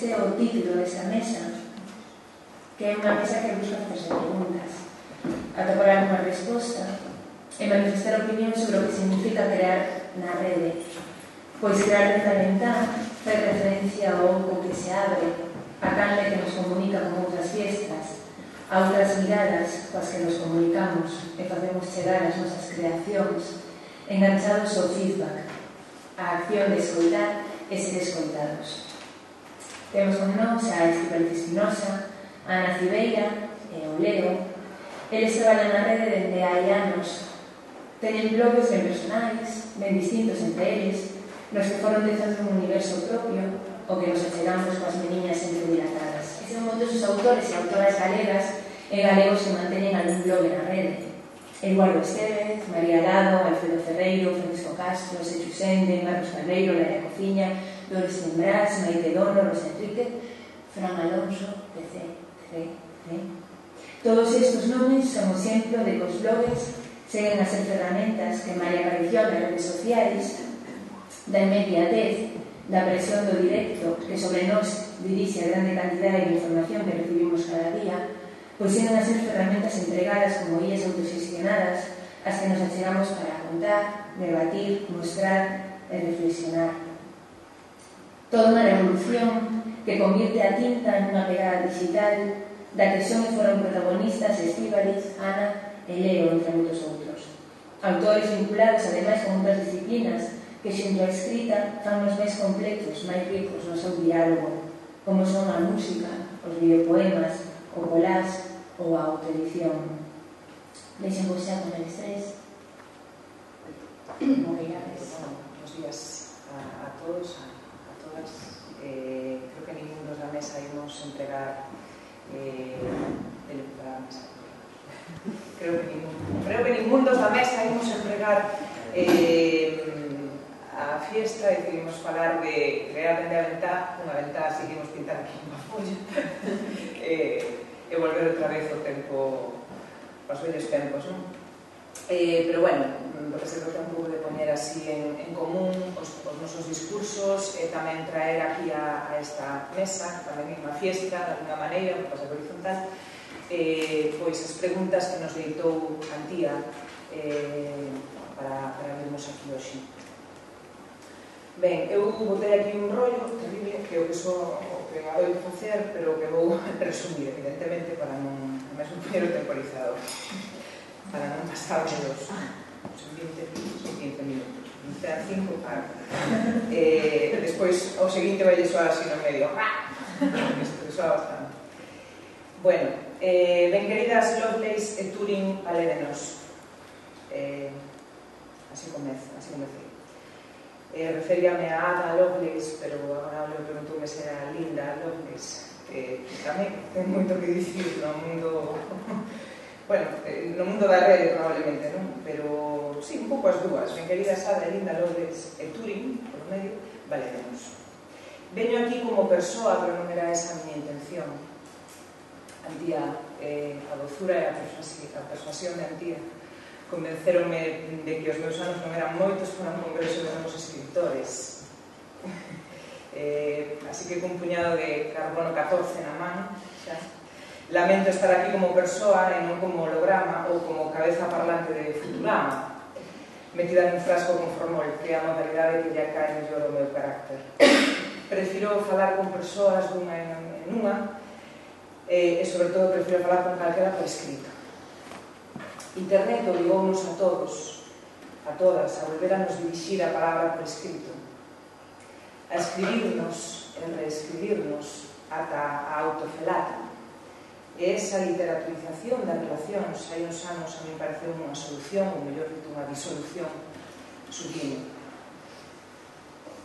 este é o título desta mesa, que é unha mesa que busca facerse preguntas, atopar alguna resposta e manifestar opinión sobre o que significa crear na rede. Pois crear desde a ventá fai referencia ao oco que se abre, a canle que nos comunica con outras fiestas, a outras miradas coas que nos comunicamos e facemos chegar as nosas creacións, enganchados ao feedback, a acción de escoitar e ser escoitados. Temos con nós a Estíbaliz Espinosa, a Ana Cibeira e o Leo. Eles traballan na rede dende hai anos. Teñen blogs ben personais, ben distintos entre eles, nos que foron tezando un universo propio, o que nos achegamos coas meniñas entredilatadas. E son moitos os autores e autoras galegas e galegos que manteñen algún blog na rede. Eduardo Estevez, María Lado, Alfredo Ferreiro, Francisco Castro, Sechu Sende, Marcos Calveiro, Laia Cociña, Doris Tembrás, Maite Dono, Rosa Enrique, Fran Alonso, etc. Todos estes nomes son o exemplo de que os blogs seguen a ser ferramentas que malia aparición nas redes sociais, da inmediatez, da presión do directo que sobre nós dirixe a grande cantidade de información que recibimos cada día, pois seguen a ser ferramentas entregadas como guías autoxestionadas as que nos achegamos para contar, debatir, mostrar e reflexionar. Toda unha revolución que convierte a tinta nunha pegada digital da que son e foron protagonistas Estíbaliz, Ana e Leo, entre moitos outros. Autores vinculados, ademais, con outras disciplinas que, xunto a escrita, fan os máis completos, máis ricos no seu diálogo, como son a música, os videopoemas, o collage ou a autoedición. Deixen vos xa con eles tres. Buenos días a todos, a todas. Creo que ningún dos da mesa imos entregar creo que ningún dos da mesa imos entregar a fiesta e queríamos falar de crear dende a ventá, unha ventá, así que imos pintar aquí unha folla e volver outra vez o tempo, os vellos tempos, non? Pero bueno, lo que se trata un pouco de poñer así en común os nosos discursos e tamén traer aquí a esta mesa, que tamén é unha fiesta, de alguna maneira, un pasaje horizontal, pois as preguntas que nos deitou Antía para vermos aquí hoxe. Ben, eu botei aquí un rollo terrible que o que só o que adoito facer, pero que vou resumir, evidentemente, para non mesmo poñer o temporizador, para non pasar de dos 15 minutos. Serán 5 para. Despois, o seguinte vai soar así no medio. Isto soa bastante. Bueno, ben queridas Lovelace e Turing, alédenos. Así comecei. Referíame a Ada Lovelace, pero agora me preguntoume se era Linda Lovelace, que tamén ten moito que dicir no mundo, bueno, no mundo da rede probablemente, non? Pero, sí, un pouco as dúas. Ben queridas Ada e Linda Lovelace e Turing, por medio, valeremos. Veño aquí como persoa, pero non era esa a miña intención. Antía, a dozura e a persuasión de Antía convenceronme de que os meus anos non eran moitos para un congreso de novos escritores. Así que con un puñado de carbono 14 na man, xa. Lamento estar aquí como persoa e non como holograma ou como cabeza parlante de Futurama, metida nun frasco con formol, que é a modalidade que lle cae mellor o meu carácter. Prefiro falar con persoas dunha en unha e, sobre todo, prefiro falar con calquera por escrito. Internet obligounos a todos, a todas, a volver a nos dirixir a palabra por escrito, a escribirnos e reescribirnos ata a autofelata. E esa literaturización das relacións hai uns anos a mí pareceu unha solución, ou mellor dito, unha disolución sublime.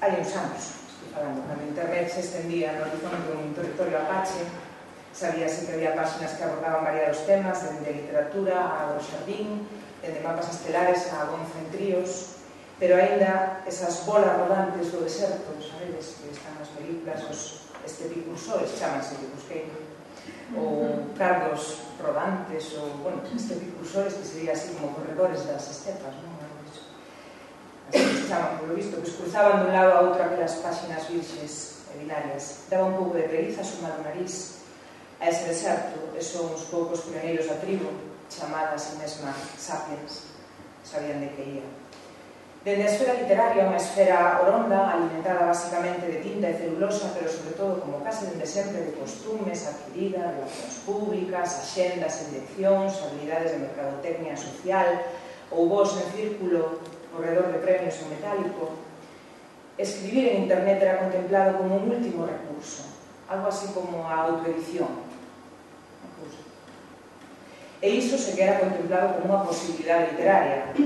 Hai uns anos, estou falando, cando internet se estendía no horizonte dun territorio apache, sabíase que había páxinas que abordaban variados temas, dende literatura a Agroxardín, dende mapas estelares a Gonza en tríos, pero aínda esas bolas rodantes do deserto, sabedes, que están nas películas, os estepicursores, chámanse que busquei, ou cardos rodantes, ou, bueno, estepicursores, que sería así como corredores das estepas, non? Así que se chaman, polo visto, que cruzaban dun lado a outro aquelas páxinas virxes e binarias. Daba un pouco de preguiza sumar o nariz a ese deserto, e son uns poucos pioneiros da tribo, chamadas e mesma sapiens, sabían de que ia. Dende a esfera literaria, unha esfera oronda, alimentada basicamente de tinta e celulosa, pero sobre todo, como case dende sempre, de costumes adquiridas, relacións públicas, axendas e direccións, habilidades de mercadotecnia social, ou vos en círculo ao redor de premios en metálico, escribir en internet era contemplado como un último recurso, algo así como a autoedición. E iso se que era contemplado como unha posibilidade literaria.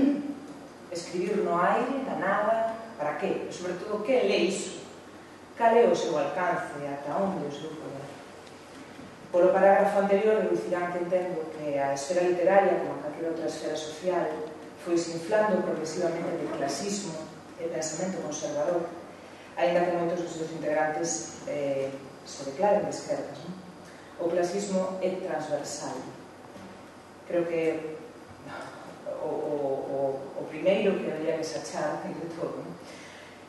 Escribir no aire, na nada, para qué? E sobre todo, que é iso? Cal é o seu alcance, ata onde o seu poder? Polo parágrafo anterior deducirán que entendo que a esfera literaria, como calquera outra esfera social, foi se inflando progresivamente de clasismo e pensamento conservador, ainda que moitos dos seus integrantes se declaren de esquerdas. O clasismo é transversal. Creo que o primeiro que habría que sachar de todo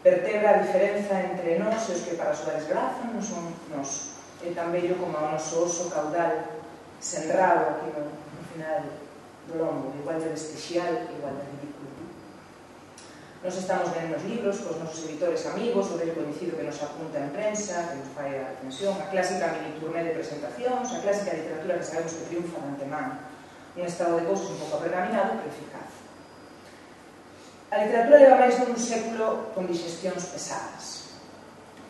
vertebra a diferenza entre nós e os que para a súa desgraza non son nós, e tan bello como o noso oso caudal senrado aquí no final do lombo, igual de vestixial, igual de ridículo. Nos estamos lendo os libros cos nosos editores amigos, o del coñecido que nos apunta en prensa, que nos fai a atención, a clásica mini turné de presentacións, a clásica literatura que sabemos que triunfa de antemán, un estado de cousas un pouco pergaminado, pero eficaz. A literatura leva máis dun século con digestións pesadas.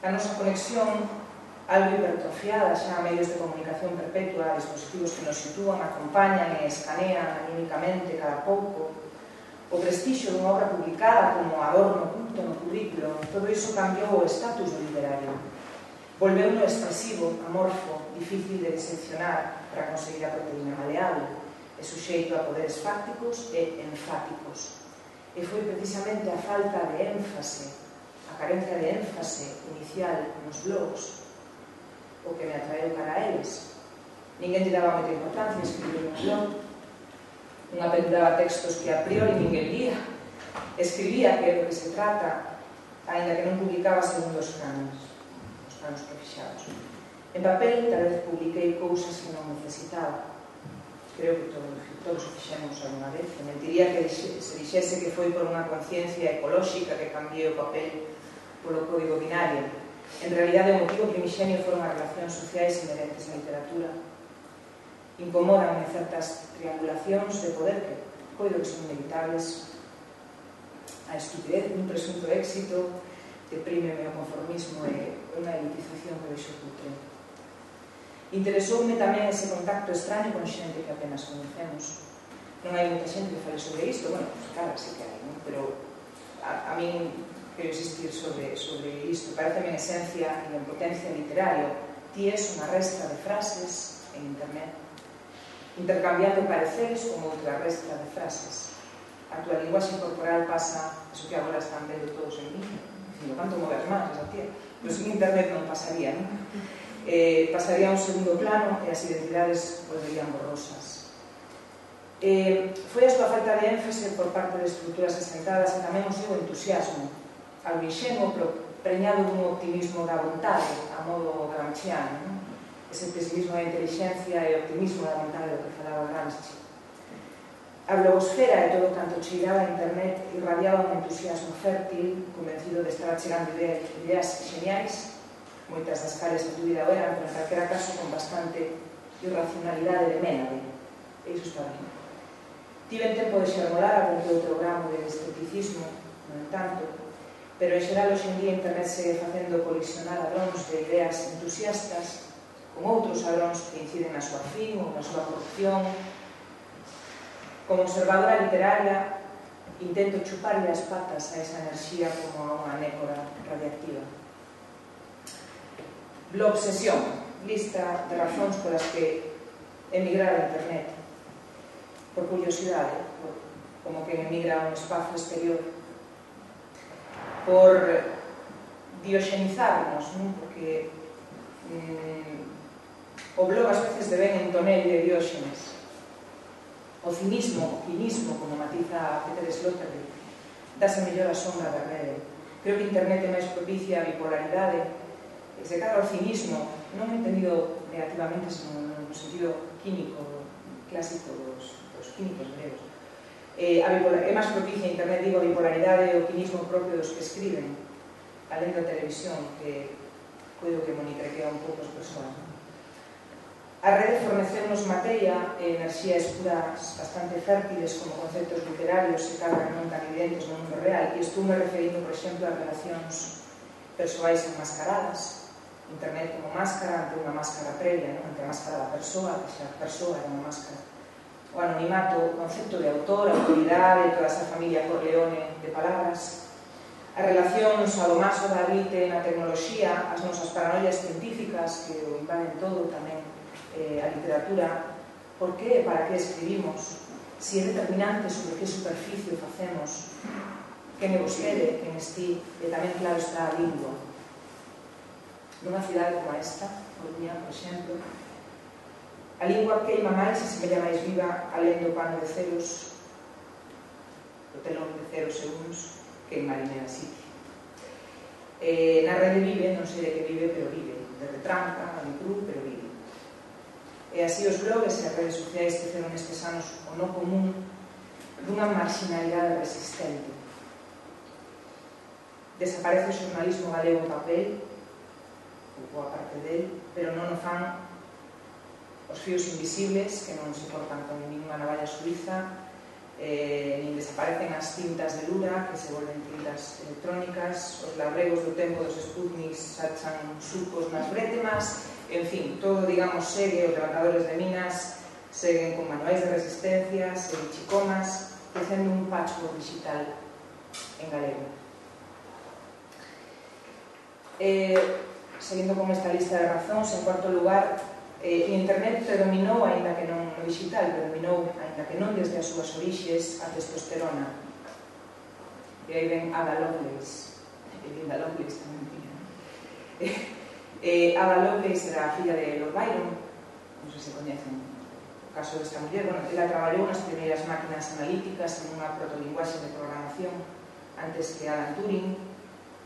A nosa conexión, algo hipertrofiada xa a medios de comunicación perpetua, a dispositivos que nos sitúan, acompañan e escanean anímicamente cada pouco, o prestixio dunha obra publicada como adorno oculto no currículo, todo iso cambiou o estatus do literario. Volveu no expresivo, amorfo, difícil de diseccionar para conseguir a proteína maleable, e suxeito a poderes fácticos e enfáticos. E foi precisamente a falta de énfase, a carencia de énfase inicial nos blogs, o que me atraeu cara a eles. Ninguén lle daba moita importancia a escribir un blog, non apeluraba textos que a priori ninguén lía, escribía que é do que se trata, ainda que non publicaba segundo os canos prefixados. En papel, tal vez publiquei cousas que non necesitaba. Creo que todos o fixemos alguna vez. Mentiría que se dixese que foi por unha conciencia ecolóxica que cambiei o papel polo código binario. En realidade, o motivo primixenio foron as relacións sociais inherentes á literatura. Incomodan certas triangulacións de poder que coido que son inevitables, a estupidez dun presunto éxito, deprime o conformismo e unha elitización que vexo cutre. Interesoume tamén ese contacto extraño con xente que apenas conocemos. Non hai moita xente que fale sobre isto, bueno, claro, sí que hai, non? Pero a min quero insistir sobre isto. Pareceme en esencia e en potencia literario. Ti es unha resta de frases en internet, intercambiando pareceres con outra resta de frases. A túa linguaxe corporal pasa, eso que agora están vendo todos en mí, dicindo, canto mover máis, esa tía. Pero en internet non pasaría, non? Pasaría a un segundo plano e as identidades volverían borrosas. Foi a súa falta de énfase por parte de estruturas asentadas e tamén o seu entusiasmo, algo inxenuo, pero preñado dun optimismo da vontade, a modo gramsciano, ese pesimismo da inteligencia e optimismo da vontade do que falaba Gramsci. A blogosfera e todo canto cheiraba a internet irradiaba un entusiasmo fértil, convencido de estar chegando ideas geniais, moitas das cales a dúbida eran, pero en calquera caso con bastante irracionalidade de Ménade. E iso está ben. Tiven tempo de xermolar algún que outro gramo de esteticismo, no entanto, pero en xeral hoxe en día internet segue facendo colisionar hadróns de ideas entusiastas con outros hadróns que inciden na súa fin ou na súa corrupción. Como observadora literaria, intento chuparle as patas a esa enerxía como a unha anécora radiactiva. Blogobsesión, lista de razóns polas que emigrar a internet. Por curiosidade, como que emigra a un espazo exterior. Por dioxenizarnos, non? Porque o blog ás veces devén en tonel de Dióxenes. O cinismo, o quinismo, como matiza Peter Sloterdijk, dáse mellor a sombra da rede. Creo que internet é máis propicia a bipolaridade se cadra o cinismo, non entendido negativamente, senón no sentido químico, clásico dos químicos gregos. É máis propicia a internet, digo, a bipolaridade e o cinismo propio dos que escriben, alén da televisión, que coido que Mónica queda un pouco as persoas. A rede forneceu-nos materia e enerxías puras bastante fértiles como conceptos literarios e cadra non tan evidentes no mundo real, e estou me referindo, por exemplo, a relacións persoais enmascaradas, internet como máscara ante unha máscara previa, ante a máscara da persoa, que xa a persoa era unha máscara, o anonimato, o concepto de autor, autoridade, toda esa familia Corleone de palabras, as relacións ao maso da elite na tecnoloxía, as nosas paranoias científicas que o invaden todo tamén, a literatura, por que e para que escribimos, si é determinante sobre que superficie facemos, quen é vostede, quen esti, e tamén claro está a lingua. Nunha cidade como esta, Coruña, por exemplo, a lingua queima máis e semella máis viva alén do pano de ceros, do telón de ceros segundos, que en Marinera City. Na rede vive, non sei de que vive, pero vive, de retranca, de cru, pero vive. E así os blogs e as redes sociais fixeron nestes anos o no común dunha marginalidade resistente. Desaparece o xornalismo galego en papel, ou boa parte del, pero non o fan os fíos invisibles, que non se cortan con ninguna navalla suiza, nin desaparecen as cintas de Lura, que se volven cintas electrónicas, os labregos do tempo dos Sputniks sachan sucos nas brétemas, en fin, todo, digamos, segue, os levantadores de minas seguen con manuais de resistencias e chicomas, facendo un patchwork digital en galego. Seguindo con esta lista de razóns, en cuarto lugar, internet predominou, aínda que non no digital, predominou, aínda que non desde as súas orixes, a testosterona. E aí ven Ada Lovelace. Linda Lovelace tamén tiña. Ada Lovelace era a filla de Lord Byron, non sei se coñecen o caso desta muller. Bueno, ela traballou nas primeiras máquinas analíticas en unha protolinguaxe de programación antes que Alan Turing,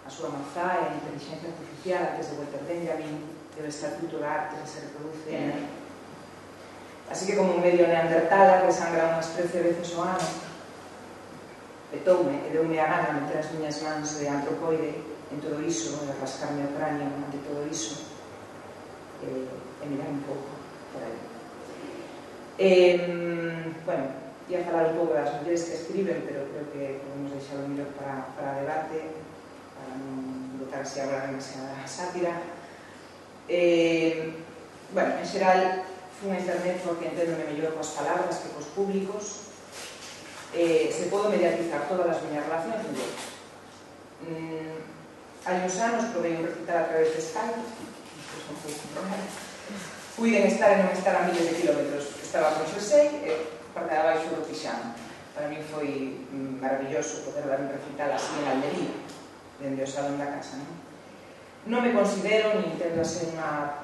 a súa mazá e a inteligencia artificial antes de Walter Benjamin e o estatuto da arte que se reproduce en él. Así que como un medio neandertala que sangra unhas 13 veces ao ano, petoume e deume a gana meter as miñas mans de antropoide en todo iso, de rascarme o cráneo ante todo iso, e mirar un pouco por aí. Bueno, ia falar un pouco das mulleres que escriben, pero creo que podemos deixar o mellor para debate, para non botar así agora demasiada sátira. Bueno, en xeral, fun a internet porque enténdome mellor coas palabras que cos públicos. Se podo mediatizar todas as miñas relacións, mellor. Hai uns anos provei un recital a través de Skype, puiden estar e non estar a miles de kilómetros. Estaba con Xosei e parte de abaixo do pixama. Para mí foi maravilloso poder dar un recital así en Almería, dende o salón da casa. Non me considero, ni intento ser unha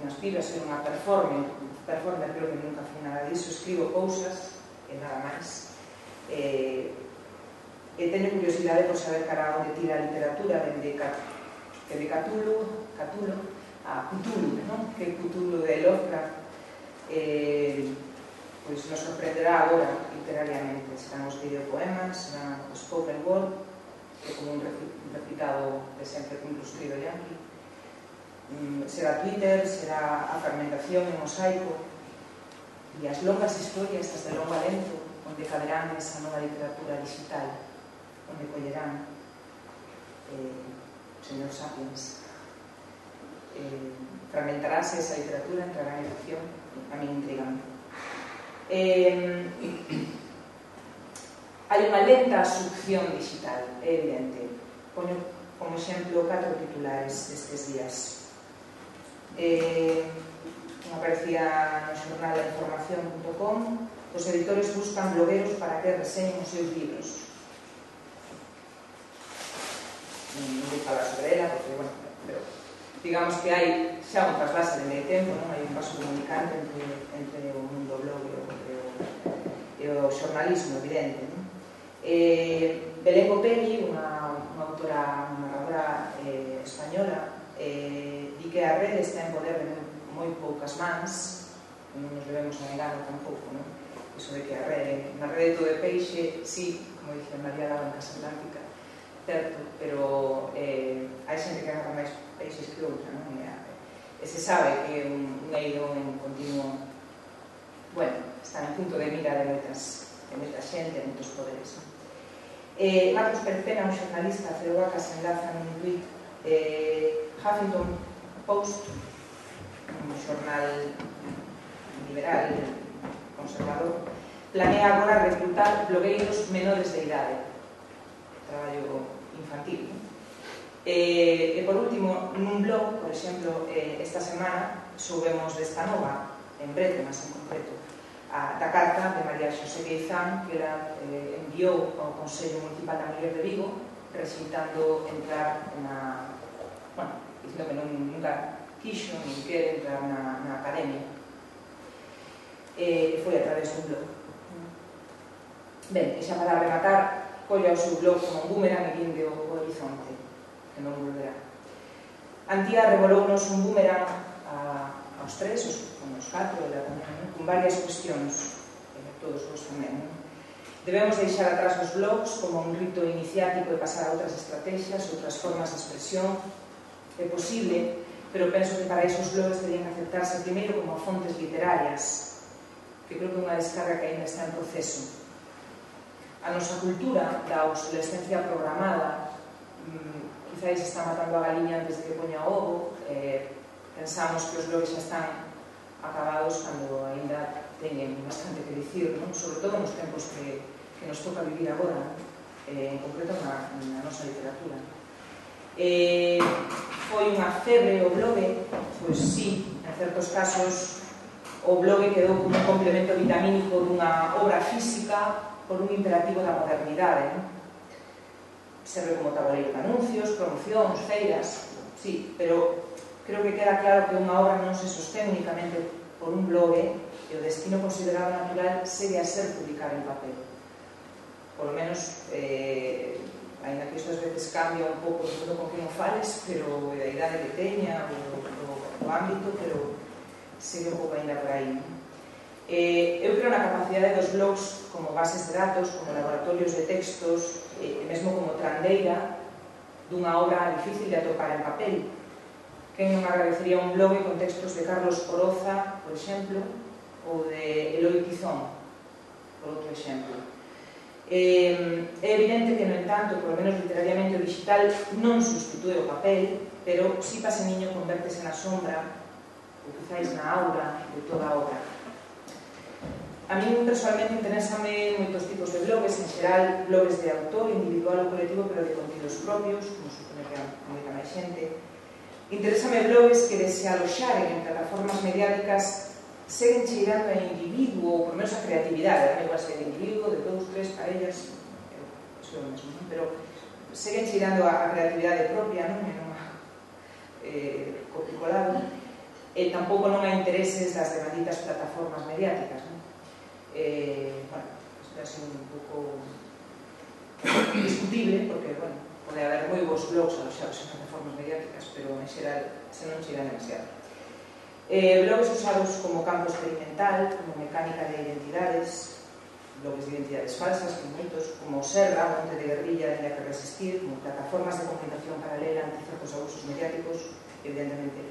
aspiro a ser unha performer, creo que nunca fui nada disso, escribo cousas e nada máis. E teño curiosidade por saber cara onde tira a literatura dende Cthulhu a Cthulhu, que Cthulhu de Lovecraft pois nos sorprenderá agora literariamente. Serán os videopoemas, serán o spoken word, que como un replicado de sempre con un rustrido yanqui, será Twitter, será a fermentación en mosaico e as longas historias, as de longo alento, onde caberán esa nova literatura digital, onde collerán o señor Sapiens. Fragmentarase esa literatura, entrará en erupción, a mí intrigame. Hai unha lenta succión digital, é evidente. Poño como exemplo 4 titulares destes días. Como aparecía no xornal información.com, os editores buscan blogueros para que reseñen os seus libros. Non vou falar sobre ela, porque, bueno, pero digamos que hai xa un traslase de medio tempo, non? Hai un paso comunicante entre o mundo blog e o xornalismo, evidente, non? Belén Copelli, unha autora, unha narradora española, di que a rede está en poder de moi poucas mans, non nos debemos a engano tampouco, non? Iso de que a rede, na rede todo de peixe, sí, como dice María Lava en Casa Atlántica, certo, pero hai xente que agarra máis peixes que outra, non? E se sabe que un eido en continuo, bueno, está en punto de mira de moita xente, de moitos poderes, non? Marcos Perpena, un xornalista, Ceroaca, se enlaza nun tuit, Huffington Post, un xornal liberal, conservador, planea agora reclutar blogueiros menores de idade, traballo infantil. E por último, nun blog, por exemplo, esta semana soubemos desta nova, en Brete, máis en concreto, da carta de María Xosé Gueizán, que ela enviou ao Consello Municipal da Muller de Vigo, recitando entrar na... bueno, dicindo que nunca quixo nin quere entrar na academia. Foi a través dun blog. Ben, e xa para rematar, colla o seu blog como un boomerang e vinde o horizonte, que non volverá. Antía revolounos un boomerang aos tres, os catro, con varias cuestións, todos vos tamén. Debemos deixar atrás os blogs como un rito iniciático e pasar a outras estrategias, outras formas de expresión. É posible, pero penso que para esos blogs terían que aceptarse primeiro como fontes literarias, que creo que é unha descarga que ainda está en proceso. A nosa cultura da obsolescencia programada quizáis está matando a galiña antes de que poña ovo. Pensamos que os blogs xa están acabados cando ainda teñen bastante que dicir, non? Sobre todo nos tempos que nos toca vivir agora, en concreto na nosa literatura. Foi unha febre o blog, pois sí, en certos casos o blog quedou como un complemento vitamínico dunha obra física por un imperativo da modernidade. Serve como tabuleiro de anuncios, promocións, feiras, sí, pero creo que queda claro que unha obra non se sostén únicamente por un blog e o destino considerado natural segue a ser publicar en papel. Por lo menos, ainda que isto ás veces cambia un pouco todo con que non fales, pero a idade que teña, o ámbito, pero segue un pouco ainda por aí. Eu creo na capacidade dos blogs como bases de datos, como laboratorios de textos, e mesmo como trandeira dunha obra difícil de atopar en papel. Quen non agradecería un blog con textos de Carlos Oroza, por exemplo, ou de Eloi Tizón, por outro exemplo. É evidente que, no entanto, por lo menos literariamente o digital non substitúe o papel, pero si Paseniño convértese na sombra, ou quizáis na aura de toda a obra. A mí personalmente interésame moitos tipos de blogs, en xeral blogs de autor, individual ou colectivo, pero de contidos propios, como supone que a moita máis xente. Interésame blogs que de se aloxaren en plataformas mediáticas seguen cheirando a individuo, ou por menos a creatividade, non igual se de individuo, de dous, tres parellas, iso é o mesmo, non? Pero seguen cheirando a creatividade propia, non? E non a copicolado, e tampouco non a intereses das demanditas plataformas mediáticas, non? Bueno, isto é así un pouco discutible, porque, bueno, pode haber moi bons blogs aloxados en plataformas mediáticas, pero en xeral se non cheira demasiado. Blogs usados como campo experimental, como mecánica de identidades, blogs de identidades falsas, que moitos, como Serra, Monte de Guerrilla, Tenía que resistir, como plataformas de comunicación paralela ante certos abusos mediáticos, evidentemente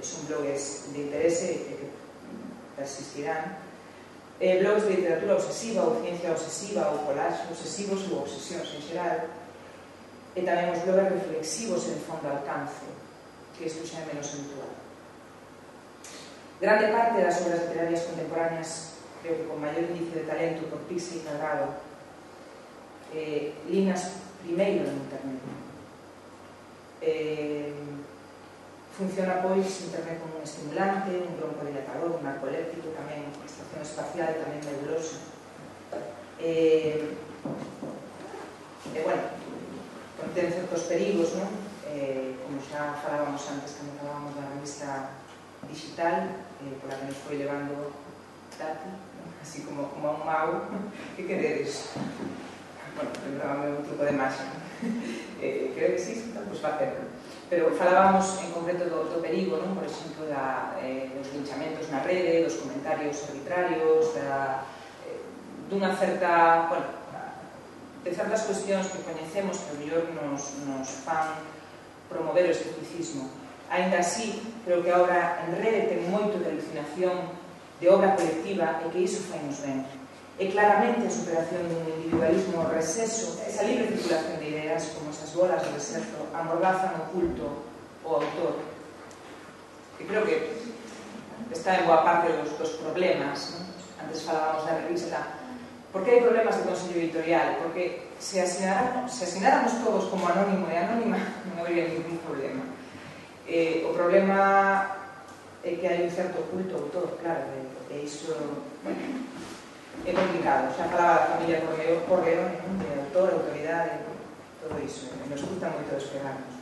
son blogs de interese e que persistirán. Blogs de literatura obsesiva ou ciencia obsesiva ou collage obsesivos ou obsesións en xeral, e tamén os blogs reflexivos en fondo alcance, que isto xa é menos habitual. Grande parte das obras literarias contemporáneas, creo que con maior índice de talento por pixel cadrado, linas primeiro en internet. Funciona, pois, internet como un estimulante, un broncodilatador, un narcoléptico, tamén estación espacial, tamén nebulosa. Bueno, contén certos perigos, non? Como xa falábamos antes, cando falábamos da revista digital, pola que nos foi levando Tati, así como a un mago. Que queredes? Bueno, lembraba un truco de máxima. Creo que sí, pois facelo. pero falábamos en concreto do perigo, non? Por exemplo, dos linchamentos na rede, dos comentarios arbitrarios, dunha certa, bueno, de certas cuestións que coñecemos que o mellor nos fan promover o escepticismo. Ainda así, creo que agora en rede ten moito de alucinación de obra colectiva e que iso fainos ben. E claramente a superación dun individualismo receso, esa libre circulación de ideas como esas bolas de deserto amordazan o culto o autor. Que creo que está en boa parte dos problemas, non? Antes falábamos da revista. Por que hai problemas de consello editorial? Porque se asináramos todos como anónimo e anónima non habría ningún problema. O problema é que hai un certo culto autor, claro, e iso, bueno, é complicado. Xa falaba da familia Corleone, de autor, autoridade, todo iso, nos gusta moito despegarnos.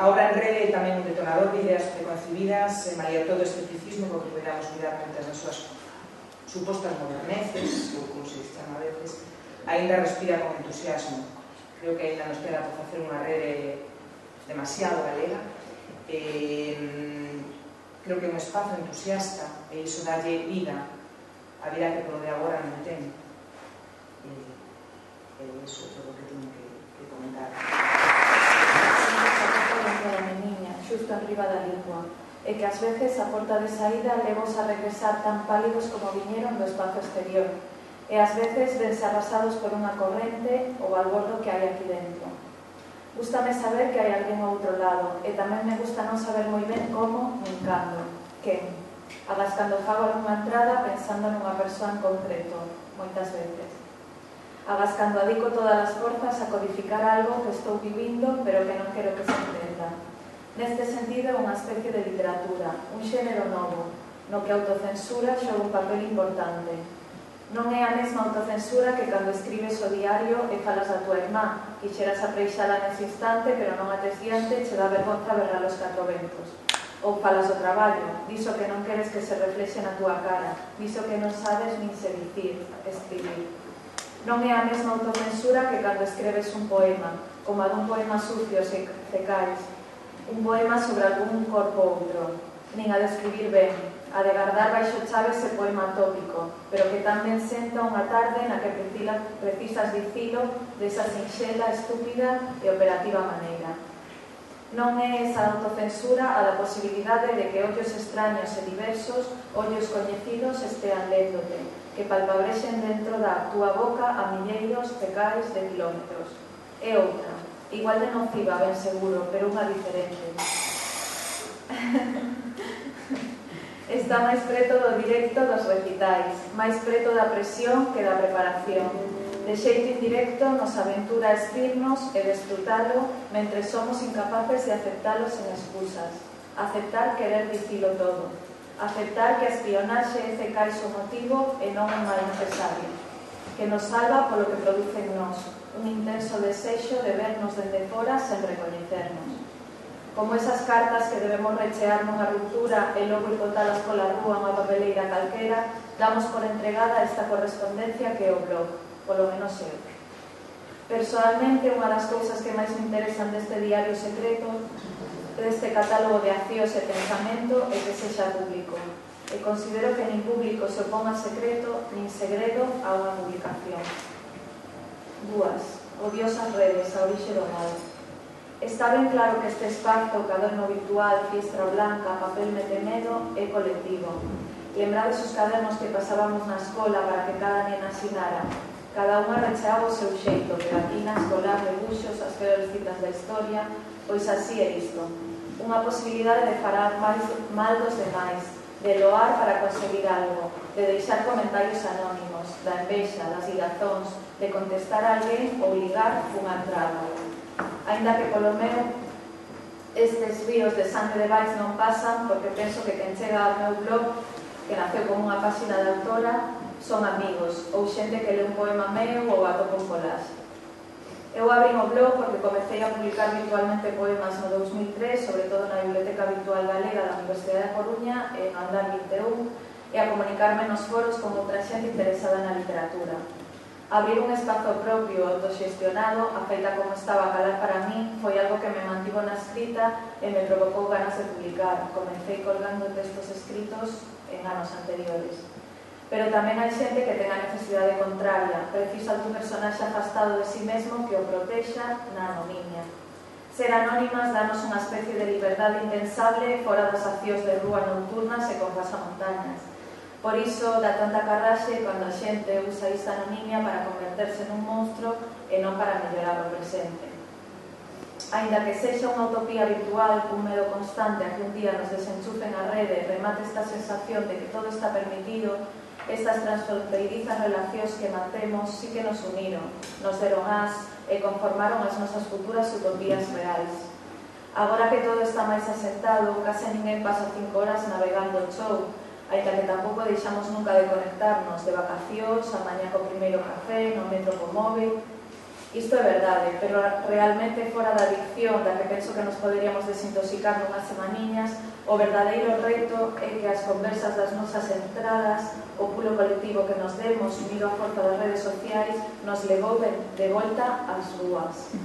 Ahora en rede tamén un detonador de ideas preconcebidas, malia todo o escepticismo co que podamos mirar moitas das súas supostas moderneces, ou como se chama a veces, ainda respira con entusiasmo. Creo que ainda nos queda por facer unha rede demasiado galega. Creo que é un espazo entusiasta e iso dalle vida a vida que polo de agora non ten. Iso é todo o que teño que comentar. A meniña, xusto arriba da lingua, e que ás veces a porta de saída levos a regresar tan pálidos como viñeron do espazo exterior, e ás veces vense arrasados por unha corrente ou balbordo que hai aquí dentro. Gústame saber que hai alguén ao outro lado, e tamén me gusta non saber moi ben como, nin cando, quen. Agás cando fago nunha entrada pensando nunha persoa en concreto, moitas veces. Agás cando adico todas as forzas a codificar algo que estou vivindo, pero que non quero que se entenda. Neste sentido, é unha especie de literatura, un xénero novo, no que a autocensura xoga un papel importante. Non é a mesma autocensura que cando escribes o diario e falas da tua irmá, quixeras apreixala nese instante, pero non ates diante, che dá vergonza berrar os 4 ventos. Ou falas do traballo, diso que non queres que se reflexe na tua cara, diso que non sabes nin se dicir, escribir. Non é a mesma autocensura que cando escreves un poema, como a dun poema sucio se cais, un poema sobre algún corpo outro, nin a de escribir ben, a de guardar baixo chave ese poema tópico, pero que tamén senta unha tarde na que precisas dicilo desa sinxela, estúpida e operativa maneira. Non é esa autocensura a da posibilidade de que ollos extraños e diversos, ollos coñecidos, estean léndote, que palpabrexen dentro da túa boca a milleiros de cais de kilómetros. É outra, igual de nociva, ben seguro, pero unha diferente. Está máis preto do directo dos recitais, máis preto da presión que da preparación. De xeito indirecto nos aventura a espirnos e desfrutalo mentre somos incapaces de aceptalo sen excusas. Aceptar querer dicilo todo. Aceptar que a espionaxe é cecais o motivo e non un mal necesario. Que nos salva polo que produce en nós, un intenso desexo de vernos dende fora sen recoñecernos. Como esas cartas que debemos rechear nunha ruptura e logo ir botalas pola rúa unha papeleira calquera, damos por entregada esta correspondencia que é o blog, polo menos eu. Persoalmente, unha das cousas que máis me interesan deste diario secreto, deste catálogo de accións e pensamento, é que sexa público. E considero que nin público se opón a secreto, nin segredo a unha publicación. 2. Odiosas redes, a orixe do mal. Está ben claro que este espazo, caderno virtual, fiestra blanca, papel metemedo, é colectivo. Lembrades os cadernos que pasábamos na escola para que cada nena asinara. Cada unha recheaba o seu xeito, pegatinas, colar, debuxos, as peores citas da historia, pois así é isto. Unha posibilidade de falar mal dos demais, de loar para conseguir algo, de deixar comentarios anónimos, da envexa, das ligazóns, de contestar a alguén ou ligar unha entrada. Ainda que polo meu estes ríos de sangue de vais non pasan, porque penso que quen chega ao meu blog, que naceu como unha páxina de autora, son amigos, ou xente que lê un poema meu ou atopo un collage. Eu abrín o blog porque comecei a publicar virtualmente poemas no 2003, sobre todo na Biblioteca Virtual Galega da Universidade de Coruña e no Andar 21, e a comunicarme nos foros con outra xente interesada na literatura. Abrir un espazo propio, autoxestionado, afeita como estaba a calar para min, foi algo que me mantivo na escrita e me provocou ganas de publicar. Comecei colgando textos escritos en anos anteriores. Pero tamén hai xente que ten a necesidade contraria, precisa dun personaxe afastado de si mesmo que o protexa na anonimia. Ser anónimas danos unha especie de liberdade impensable fora das accións de rúa nocturnas e con pasamontañas. Por iso, dá tanta carraxe cando a xente usa esta anonimia para converterse nun monstro e non para mellorar o presente. Ainda que sexa unha utopía virtual, un medo constante a que un día nos desenchufen a rede e remate esta sensación de que todo está permitido, estas transfronteirizas relacións que mantemos sí que nos uniron, nos deron as e conformaron as nosas futuras utopías reais. Agora que todo está máis asentado, case ninguén pasa 5 horas navegando o show, ainda que tampouco deixamos nunca de conectarnos de vacacións, a mañá co primeiro café, no metro co móvil. Isto é verdade, pero realmente fora da adicción da que penso que nos poderíamos desintoxicar nunhas semaniñas, o verdadeiro reto é que as conversas das nosas entradas, o pulo colectivo que nos demos, unido a forza das redes sociais, nos levou de volta ás rúas.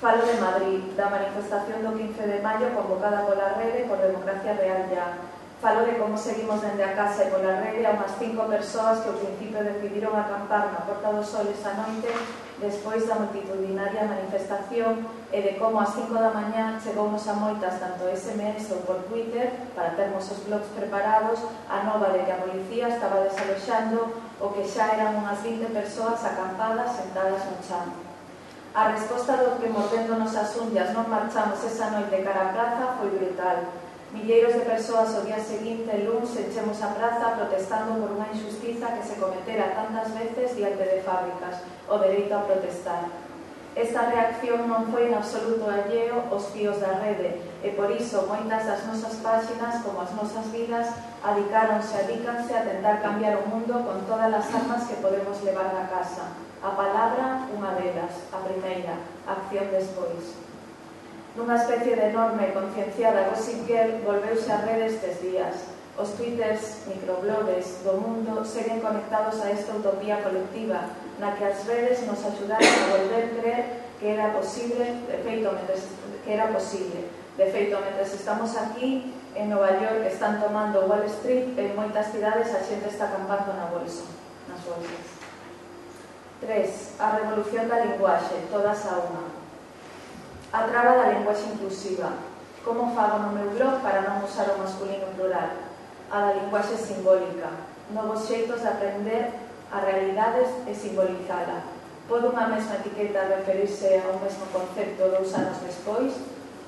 Falo de Madrid, da manifestación do 15 de maio convocada pola Rede por Democracia Real Ya. Falo de como seguimos dende a casa e pola rede a unhas 5 persoas que ao principio decidiron acampar na Porta do Sol esa noite despois da multitudinaria manifestación e de como ás 5 da mañá chegounos a moitas tanto SMS ou por Twitter para termos os blogs preparados a nova de que a policía estaba desaloxando o que xa eran unhas 20 persoas acampadas sentadas no chan. A resposta do que mordéndonos as unhas non marchamos esa noite cara a praza foi brutal. Milleiros de persoas o día seguinte, luns, enchemos a praza protestando por unha injustiza que se cometera tantas veces diante de fábricas, o dereito a protestar. Esta reacción non foi en absoluto alleo aos fíos da rede e por iso moitas das nosas páxinas, como as nosas vidas, adícanse a tentar cambiar o mundo con todas as armas que podemos levar da casa. A palabra, unha delas, a primeira, acción despois. Nunha especie de enorme e concienciada Gossip Girl volveuse a rede estes días. Os twitters, microblogs do mundo seguen conectados a esta utopía colectiva na que as redes nos axudaron a volver crer que era posible, de feito, mentres estamos aquí en Nova York están tomando Wall Street e en moitas cidades a xente está acampando nas bolsas. 3. A revolución da linguaxe, todas a unha. A traba da linguaxe inclusiva. Como fago no meu blog para non usar o masculino plural? A da linguaxe simbólica. Novos xeitos de aprender a realidades e simbolizala. Pode unha mesma etiqueta referirse a un mesmo concepto 2 anos despois?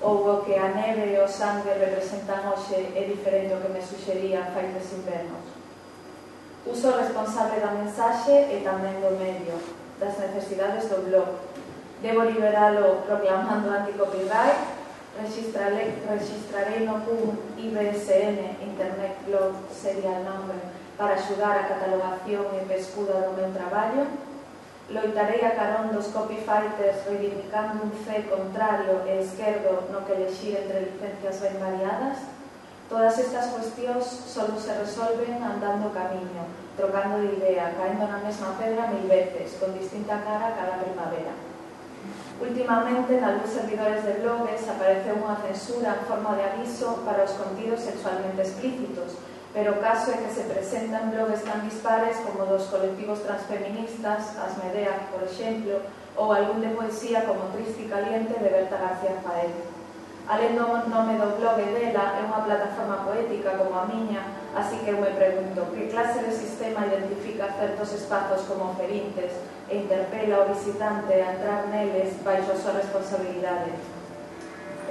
Ou o que a neve e o sangue representan hoxe é diferente ao que me suxerían fai 3 invernos? Uso responsable da mensaxe e tamén do medio, das necesidades do blog. Debo liberalo proclamando anti-copyright, registrarei no IBSN, Internet Blog Serial Number, para axudar a catalogación e pescuda do meu traballo. Loitarei a carón dos copyfighters reivindicando un fe contrario e esquerdo no que elexir entre licencias ben variadas. Todas estas cuestións só se resolven andando o camiño, trocando de idea, caendo na mesma pedra 1000 veces, con distinta cara cada primavera. Últimamente, nalgúns servidores de blogs apareceu unha censura en forma de aviso para os contidos sexualmente explícitos, pero o caso é que se presentan blogs tan dispares como dos colectivos transfeministas, as Medea, por exemplo, ou algún de poesía como Triste y Caliente de Berta García Faez. Alén do nome do blog dela, é unha plataforma poética como a miña, así que eu me pregunto, que clase de sistema identifica certos espazos como ferintes e interpela ao visitante a entrar neles baixo a súa responsabilidade?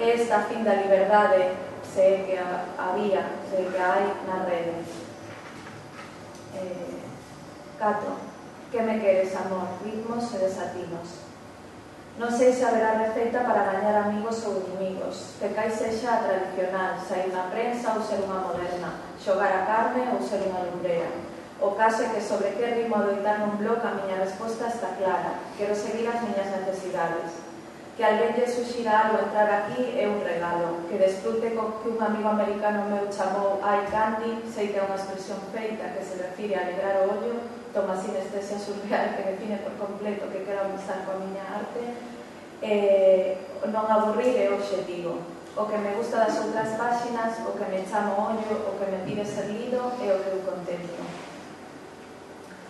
É esta a fin da liberdade, se é que había, se é que hai na rede. 4. Que me queres, amor? Ritmos e desatinos. Non sei se haberá receita para gañar amigos ou inimigos, que cai sexa a tradicional, sair na prensa ou ser unha moderna, xogar a carne ou ser unha lumbrera. O caso é que sobre que ritmo adoitar nun blog a miña resposta está clara, quero seguir as miñas necesidades. Que alguén lle suxira algo entrar aquí é un regalo. Que desfrute co que un amigo americano meu chamou eye candy, sei que é unha expresión feita que se refire a alegrar o ollo, toma sinestesia surreal que define por completo que quero amosar coa miña arte, non aburrir é o obxectivo. O que me gusta das outras páxinas, o que me chama o ollo, o que me pide ser lido é o que eu contemplo.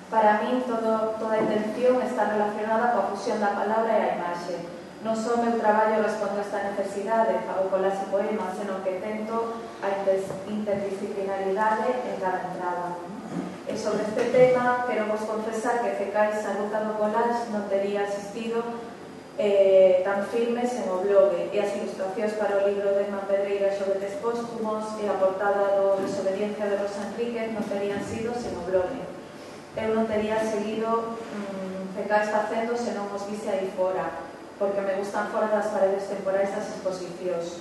Para min, toda a intención está relacionada coa fusión da palabra e a imaxe. Non só o meu traballo responde a esta necesidade, fago colas e poemas, senón que tento a interdisciplinaridade en cada entrada. E sobre este tema, quero vos confesar que Fecais a ruta do collage non teria asistido tan firmes en o blog, e as ilustracións para o libro de Man Pedreira Xoguetes Póstumos e a portada do Desobediencia de Rosa Enríquez non terían sido sen o blog. Eu non tería seguido Fecais facendo se non os vise aí fora, porque me gustan fora das paredes temporais das exposicións.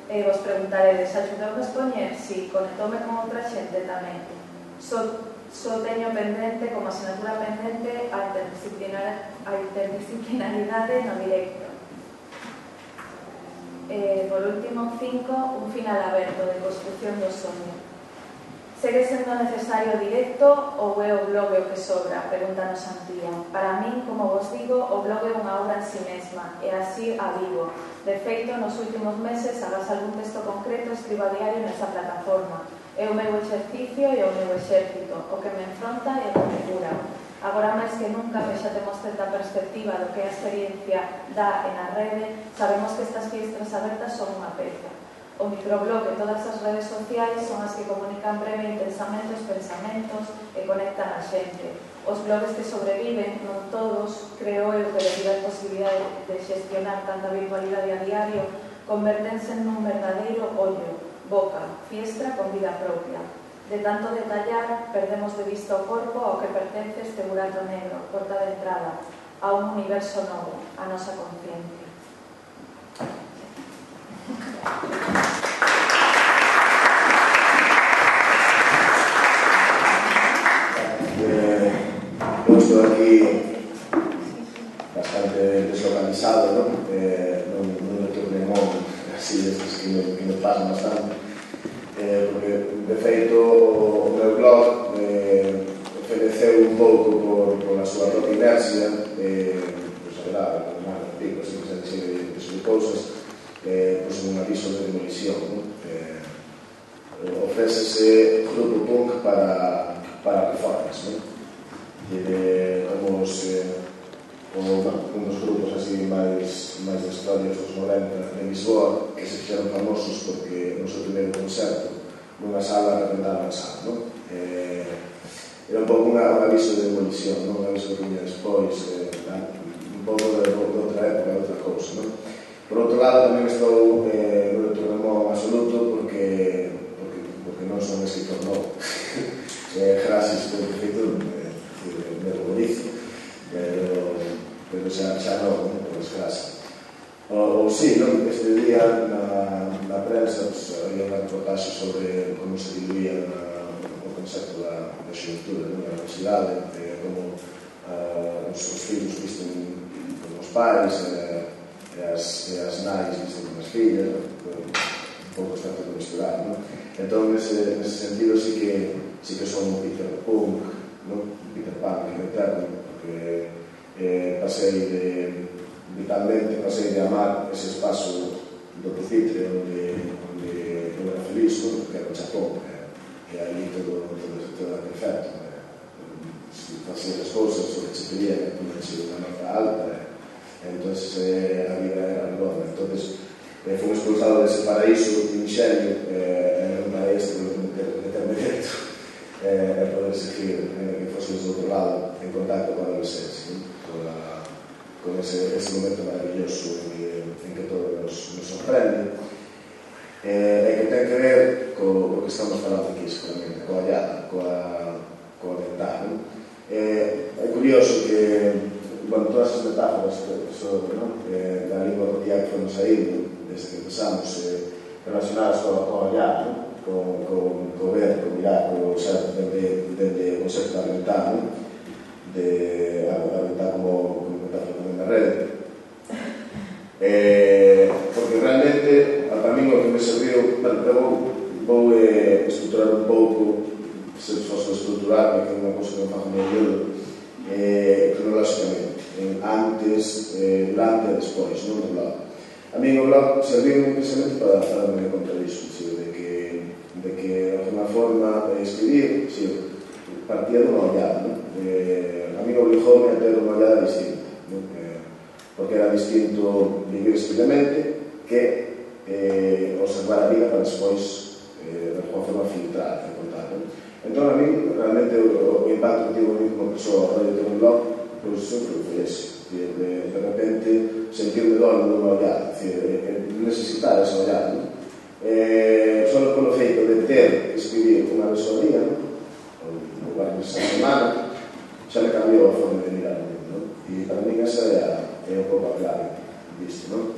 E vos preguntaredes, axudou a expoñer? Si, conectoume con outra xente tamén. Só teño pendente, como asignatura pendente, a interdisciplinaridade no directo. Por último, 5, un final aberto de construción do soño. Segue sendo necesario o directo ou é o blog o que sobra? Pregúntanos Antía. Para min, como vos digo, o blog é unha obra en si mesma, e así a vivo. De feito, nos últimos meses, agás algún texto concreto, escribo a diario nesa plataforma. É o meu exercicio e o meu exército, o que me enfronta e o que me cura. Agora máis que nunca, que xa temos certa perspectiva do que a experiencia dá en a rede, sabemos que estas fiestras abertas son unha peza. O microblog e todas as redes sociais son as que comunican breve e intensamente os pensamentos e conectan a xente. Os blogs que sobreviven, non todos, creo eu que debido a posibilidade de xestionar tanta virtualidade a diario, convertense nun verdadeiro ollo, boca, fiestra con vida propia. De tanto detallar, perdemos de vista o corpo ao que pertence este burato negro, porta de entrada, a un universo novo, a nosa conciencia. Eu estou aquí bastante deslocalizado, non me tornemos así, estes que me pasan bastante, porque de feito o meu blog ofreceu un pouco por a súa propia inercia, pois a verdade, un artigo, así que se cousas, pois un aviso de demolición, ofrécese grupo punk para performance, como un dos grupos así máis de historias dos 90 de Lisboa, que se fixeron famosos porque no seu primeiro concerto nunha sala arrendada na sala, era un pouco un aviso de demolición, un aviso que viña despois, un pouco de outra época, de outra cousa. Por outro lado, tamén estou no retorno absoluto porque non son escritor novo. Gracias por o feito, me ruborizo, pero xa non, por desgracia. Ou sí, este día na prensa había unha reportaxe sobre como se diluía o concepto da xuventude na universidade, como os fillos visten como os pais, e as nais visten como as fillas, un pouco está todo misturado. Entón, nese sentido, sí que son un Peter Punk, un Peter Pan eterno, porque vitalmente pasei de amar ese espazo do Pucitre onde eu era feliz, que era o Chapón, e aí todo era perfecto, facía as cousas, o que se quería, unha nota alta, entón a vida era redonda. Entón, fui expulsado dese paraíso de inxenio, era unha extra de terme dentro, e poder seguir que fose do outro lado en contacto con a adolescencia, con ese momento maravilloso en que todo nos sorprende, e que ten que ver co que estamos falando aquí, seguramente, coa allada, coa mental. É curioso que todas as metáforas da lingua cotidiana que nos saindo desde que empezamos relacionadas coa allada, co ver, co mirar, co ser dende o concepto da mental, de a mental como metáfora tamén na rede, porque realmente para mí o que me serviu, vou estruturar un pouco, se fosse estruturarme, que é unha cousa que me fago moi miúdo, cronolóxicamente, antes, durante e despois, non do blog. A mí o blog serviu precisamente para darme conta disso, de que de alguma forma de escribir, partía dunha ollada, a mí obligoume a ter unha ollada distinta, porque era distinto vivir escribamente que observar a vida para despois de alguma forma filtrar e contar. Entón, a mí, realmente, o impacto que tivo a mí como persoa ao rollo de un blog, pois sempre foi ese. De repente, sentirme dono dunha ollada, necesitar esa ollada. Só polo feito de ter que escribir unha vez ao día, ou varias a semana, xa me cambiou a forma de mirar o mundo. E para mí esa é un pouco a clave disto, non?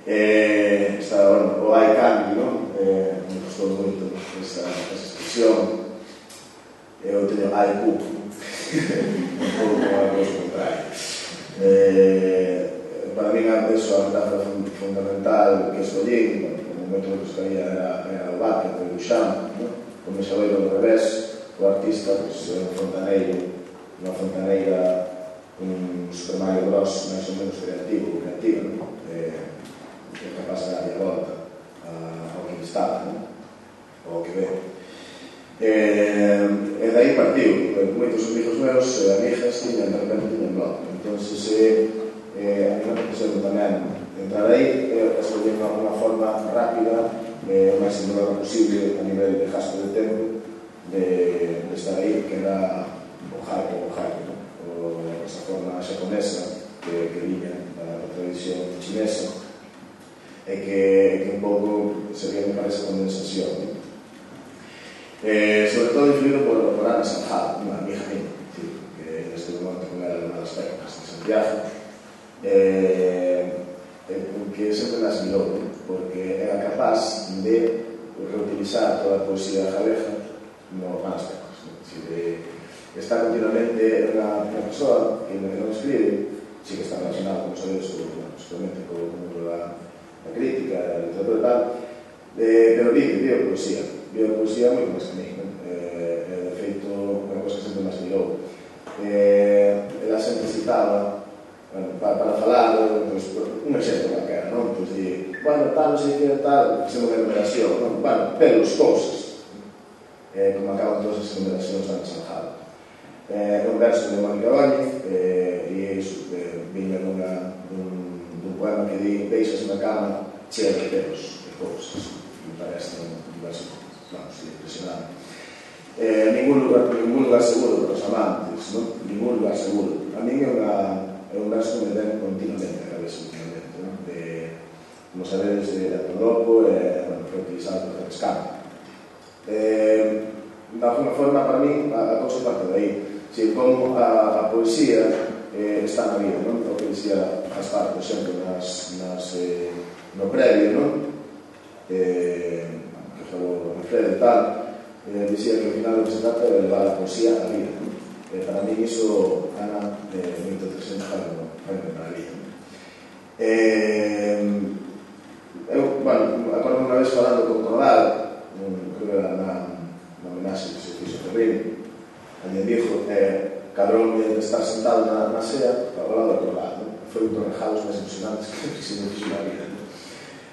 Está, bueno, o hai cambio, me gustou moito esa expresión. Eu teño hai cupo, un pouco a cousa contraria. Para mí, antes, a metáfora fundamental que escollí, o método que escollía era o bate, o Duchamp, como xa veio ao revés, o artista é un fontaneiro, unha fontaneira, un supermario grosso, máis ou menos creativo, que é capaz de darlle a volta ao que está, ao que ve. E dai partiu, moitos amigos meus e amigas tiñan, de repente, tiñan blog. Entón, a mí non pensei tamén entrar aí e escoller unha forma rápida, o máis innovadora posible a nivel de gasto de tempo, de estar aí, que era o haiku, esa forma xaponesa que viña da tradición chinesa, e que un pouco sería, me parece, condensación. Sobre todo influído por Ana Sanjal, unha amiga mía, que neste momento con ela nunha das técnicas de Santiago, que sempre nas mirou, porque era capaz de reutilizar toda a poesía galega no Manas Pecos. Está continuamente unha persoa que non escribe, sí que está relacionado, como sabedes, seguramente con o mundo da crítica, da literatura e tal, pero vive poesía moito máis que mí. De feito, unha cosa que sempre máis mirou. Ela sempre citaba, para falar, un exemplo calquera, non? Pois di, bueno, tal, non sei que tal, que se non é numeración, non? Bueno, pelos cousas, como acaban todas as numeracións da Sanjal. Un verso de Mónica Góñez, e iso, viña dun poema que di, deixas na cama chea de pelos, de cousas. Me parece un verso, vamos, impresionante. Ningún lugar seguro para os amantes, non? Ningún lugar seguro. A mí é un verso que me ten continuamente a cabeza, últimamente, non? Como sabedes, de Atolopo, foi utilizado por Rescate. De alguna forma, para mí, a cousa parte de aí. Como a poesía está na vida, non? A poesía faz parte, por exemplo, no previo, non? Que falou Alfredo e tal, dicía que ao final o que se trata é de levar a poesía á vida. Para mí iso, Ana, moito interesante para a vida. Eu, acordo unha vez falando con Cordal, creo que era na homenaxe que se fixo por Río, alguén dixo cabrón de estar sentado na sea ao lado do Cordal. Foi un dos regalos máis emocionantes que se me fixo na vida.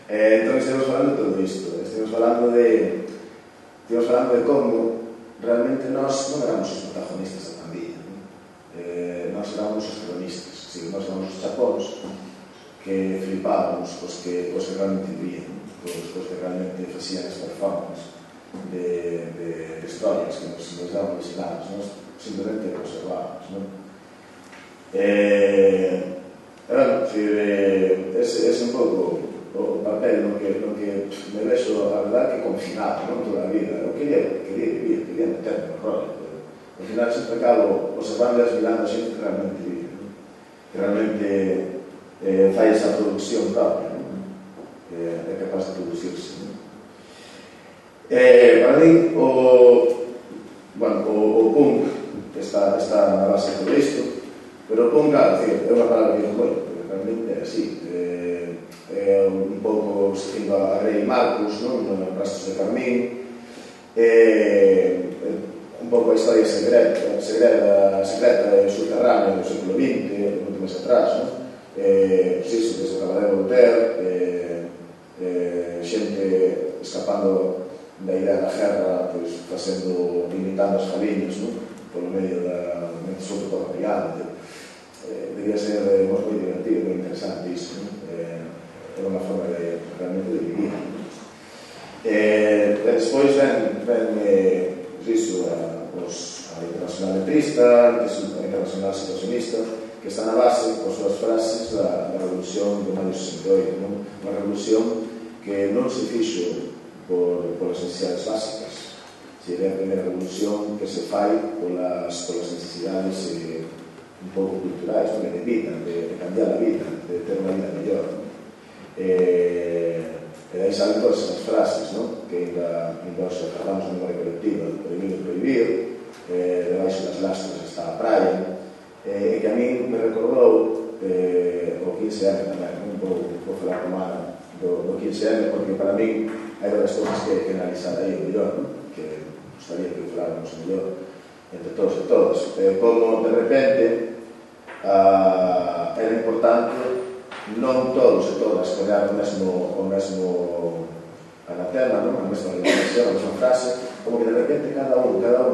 Entón, estivemos falando de todo isto, estivemos falando de como realmente nós non éramos os protagonistas da pandilla, nós éramos os cronistas, nós éramos os chapóns que flipábamos cos que realmente vivían, cos que realmente facían as performances de historias que nos daban vigilados, nós simplemente observábamos, non? Ese un pouco o papel no que me vexo, a verdade, que confinado, non, toda a vida. Eu quería vivir, quería meterme no rollo, pero ao final sempre acabo observando e asimilando a xente que realmente vive, que realmente fai esa producción propia, que é capaz de producirse. Para mí, o punk está na base de todo isto, pero o punk, claro, é unha palabra que non moito, porque mí é así. É un pouco seguindo a Grey Marcus, non? No Rastros de Carmín. Un pouco a historia secreta e subterránea do século XX, moito máis atrás, non? Iso, desde o Caballero Voltaire, xente escapando da idea da guerra, imitando as jaliñas, non? Polo medio da sobre todo pegante. Debía ser moi divertido, moi interesante iso, non? É unha forma realmente de vivir. Despois ven iso, a Internacional Letrista, a Internacional Situacionista, que está na base, con súas frases, da revolución do maio 68, non? Unha revolución que non se fixo polas necesidades básicas. É a primeira revolución que se fai polas necesidades un pouco culturais, que evitan de cambiar a vida, de ter unha vida mellor. E aí salen todas esas frases, que ainda os agarramos na memoria colectiva: prohibir, debaixo das lastras está a praia, e que a mí me recordou o 15M tamén, vou falar con Ana do 15M, porque para mí hai varias cousas que analizar aí mellor, que gostaría que faláramos mellor entre todos e todas. Como de repente era importante non todos e todas collar o mesmo anatema, a mesma reflexión, a mesma frase, como que de repente cada unha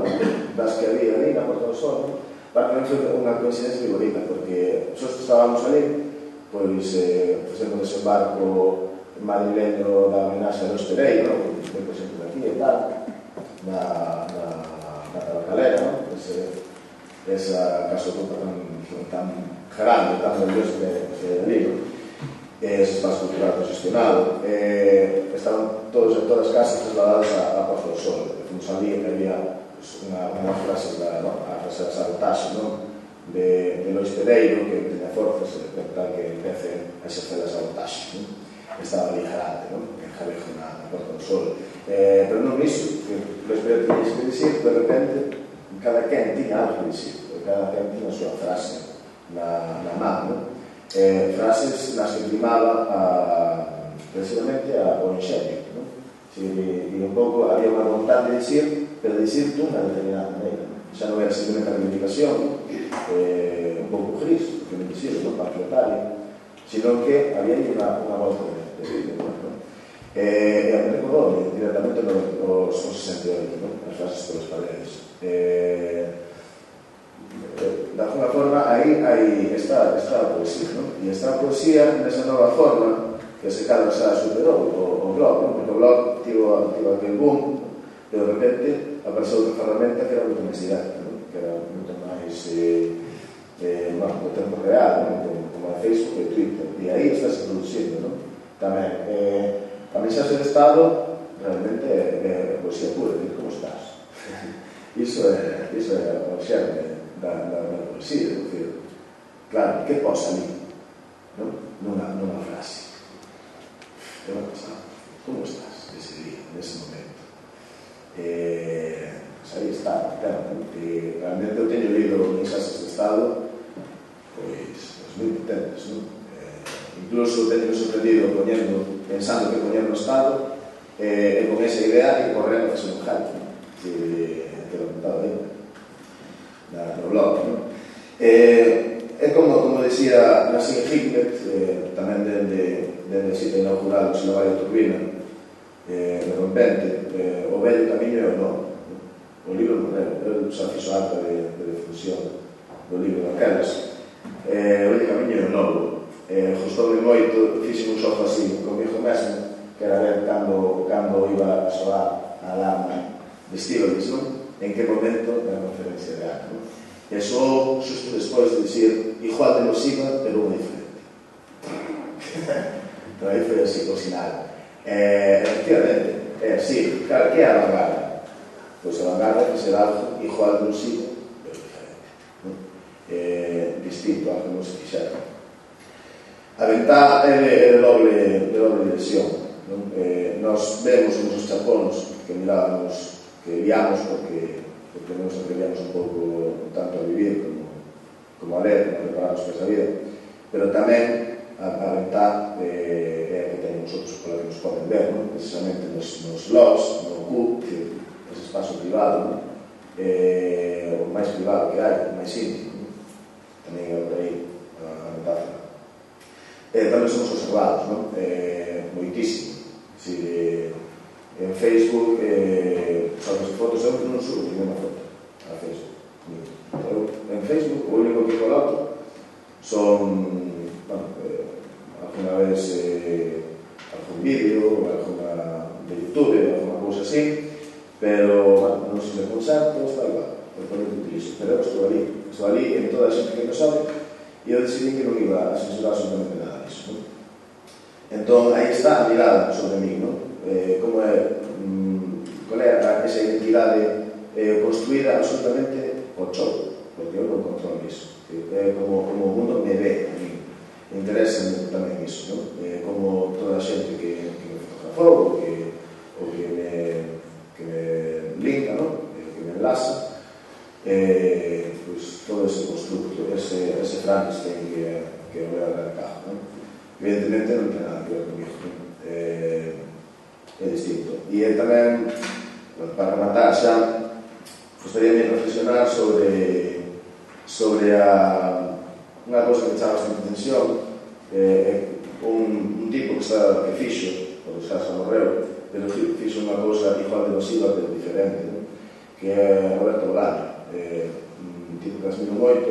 das que había ali na Porta do Sol, para que foi unha coincidencia moi bonita, porque só estábamos ali, pois fazendo un desembarco madrileño da homenaxe a Los Pereira, que foi presente aquí e tal, na Tabacalera, esa casotopa tan grande, tan nerviosa que é ali, ese espacio cultural congestionado. Estaban todas as casas trasladadas a Porta do Sol. Fomos ali e había unha frase da sabotaxe de Lois Pereiro, que tenía forzas para que empece a exercer a sabotaxe. Estaba ali jarante, en Jalejo, na Porta do Sol. Pero non iso, que Lois Pereiro tiña que dicir, de repente, cada quen tiña algo que dicir, cada quen tiña a súa frase na man, frases nas que primaba precisamente o enxeño, e un pouco había unha vontade de dicir, pero dicir tú unha determinada maneira. Xa non era simplemente a reivindicación un pouco gris, porque non dicir, pamfletaria, sino que había aí unha volta de vida. E a mí recordou directamente os 68, as frases polas paredes. De alguna forma, aí está a poesía, e está a poesía nesa nova forma que se cada xa superou o blog, porque o blog tivo aquel boom, e de repente apareceu outra ferramenta que era moito máis directa, que era moito máis no tempo real, como a Facebook e Twitter, e aí está se producindo tamén. A mensaxe de Estado realmente é poesía pura, como estás? Iso é o xerme da poesía, claro, que posa ali nunha frase. Que vai pasar? Como estás ese día, nese momento? Aí está, claro, que realmente eu teño lido mensaxes de Estado pois moi potentes, incluso teño sorprendido pensando que poñer no Estado e con esa idea que corremos a un hack que lo contaba aí no blog, é como decía Nassim Hikmet, tamén dende a cita inaugural do Silobario Turbina, de Rompente, o vello camiño é o novo. O libro non é, eu xa fixo acta de difusión do libro daquelas. O vello camiño é o novo. Gustoume moito, fixe un xogo así comigo mesmo, que era ver cando iba a soar a alarma de Stiglitz, en que momento era a referencia de acto. E só xusto despois de dicir igual de nociva, pero unha diferente. Entón aí foi así o sinal. Efectivamente, é así. Claro, que é a vanguardia? Pois a vanguardia que será algo igual de nociva, pero diferente. Distinto a que non se quixera. A ventá é de doble dirección. Nos vemos nos chapóns que mirábamos, que viamos porque nos atrevíamos un pouco tanto a vivir como a ler, como a prepararnos para esa vida, pero tamén a ventá é a que temos outros pola que nos poden ver, precisamente nos blogs, no Q, ese espazo privado, o máis privado que hai, o máis íntimo, tamén é por aí a metáfora. Tamén somos observados, moitísimo. En Facebook, sabes fotos, eu non subo ninguna foto a Facebook. En Facebook, o único que coloco son, alguna vez algún vídeo, alguna de YouTube, alguna cousa así, pero non sei de concertos, tal igual, por poner que utilizo. Pero eu estou ali en toda a xente que me sabe, e eu decidí que non iba a censurar absolutamente nada disso. Entón, aí está a mirada sobre mí, como é, qual é esa identidade construída absolutamente por show, porque eu non controlo iso. É como o mundo me ve a mí. Me interesa tamén iso, como toda a xente que me fotografou, ou que me linka, que me enlaza, pues todo ese constructo, ese Frankenstein que eu veo a cá. Evidentemente non ten nada que ver comigo, é distinto. E tamén, para rematar xa, gostaría de reflexionar sobre unha cousa que chama bastante atención, un tipo que fixo, porque xa morreu, pero fixo unha cousa igual de nociva pero diferente, que é Roberto Bolaño, un tipo que admiro moito,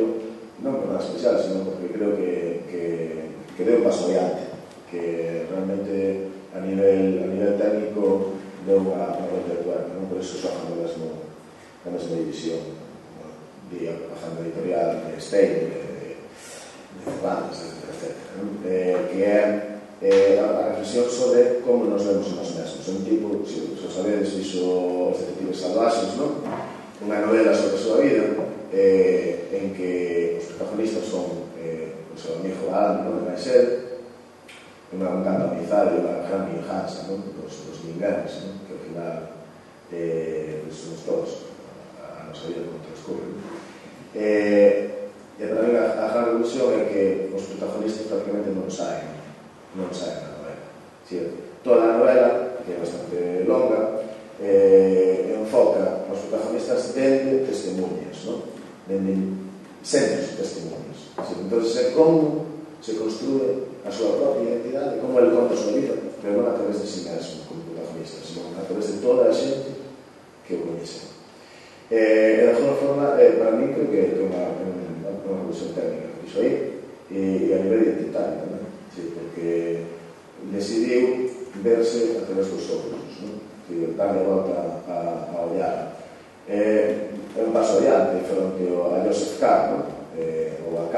non por nada especial, sino porque creo que deu un paso adiante, que realmente a nivel técnico deu unha volta de tuerca, por iso xogan na mesma división, a agenda editorial de Stein, de Cervantes, etc. Que é a reflexión sobre como nos vemos a nós mesmos. É un tipo, se os sabedes, fixo Os detectives salvaxes, unha novela sobre a súa vida, en que os protagonistas son o seu amigo Alan, de Naixer, unha canta amizade, unha gran vinganza, dos ninguéns, que ao final somos todos a nosa vida como transcurre. E para mí a gran conclusión é que os protagonistas prácticamente non saen na novela. Toda a novela, que é bastante longa, enfoca os protagonistas dende testemunhas, dende centros de testemunhas. Entón, é como se construe a súa propia identidade, como ele conta a súa vida, pero non a través de si mesmo como protagonista, sino a través de toda a xente que o coñece. E de alguna forma, para mí, creo que é unha revolución técnica que fixo aí, e a nivel identitario tamén, porque decidiu verse a través dos outros, darle a volta a olhar. É un paso adiante fronte a Joseph K, ou a K.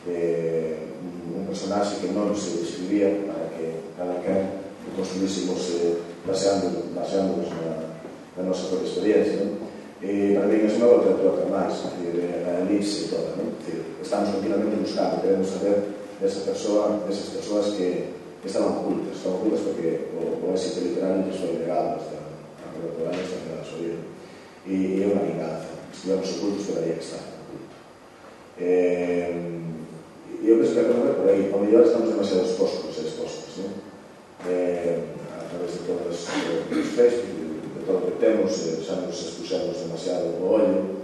Un personaxe que non se describía para que cada quen construísemos baseándonos na nosa propia experiencia. E para mí é unha volta de troca máis, a elipse toda. Estamos continuamente buscando, queremos saber desas persoas que estaban ocultas porque o éxito literario que foi legado hasta a Roberto hasta a final da súa vida. E é unha vinganza. Estivemos ocultos, pero aí que está oculto. E eu penso que a cosa por aí, ao mellor estamos demasiado expostos e expostas, a través de todos os Facebook, de todo o que temos, xa nos expuxemos demasiado o ollo.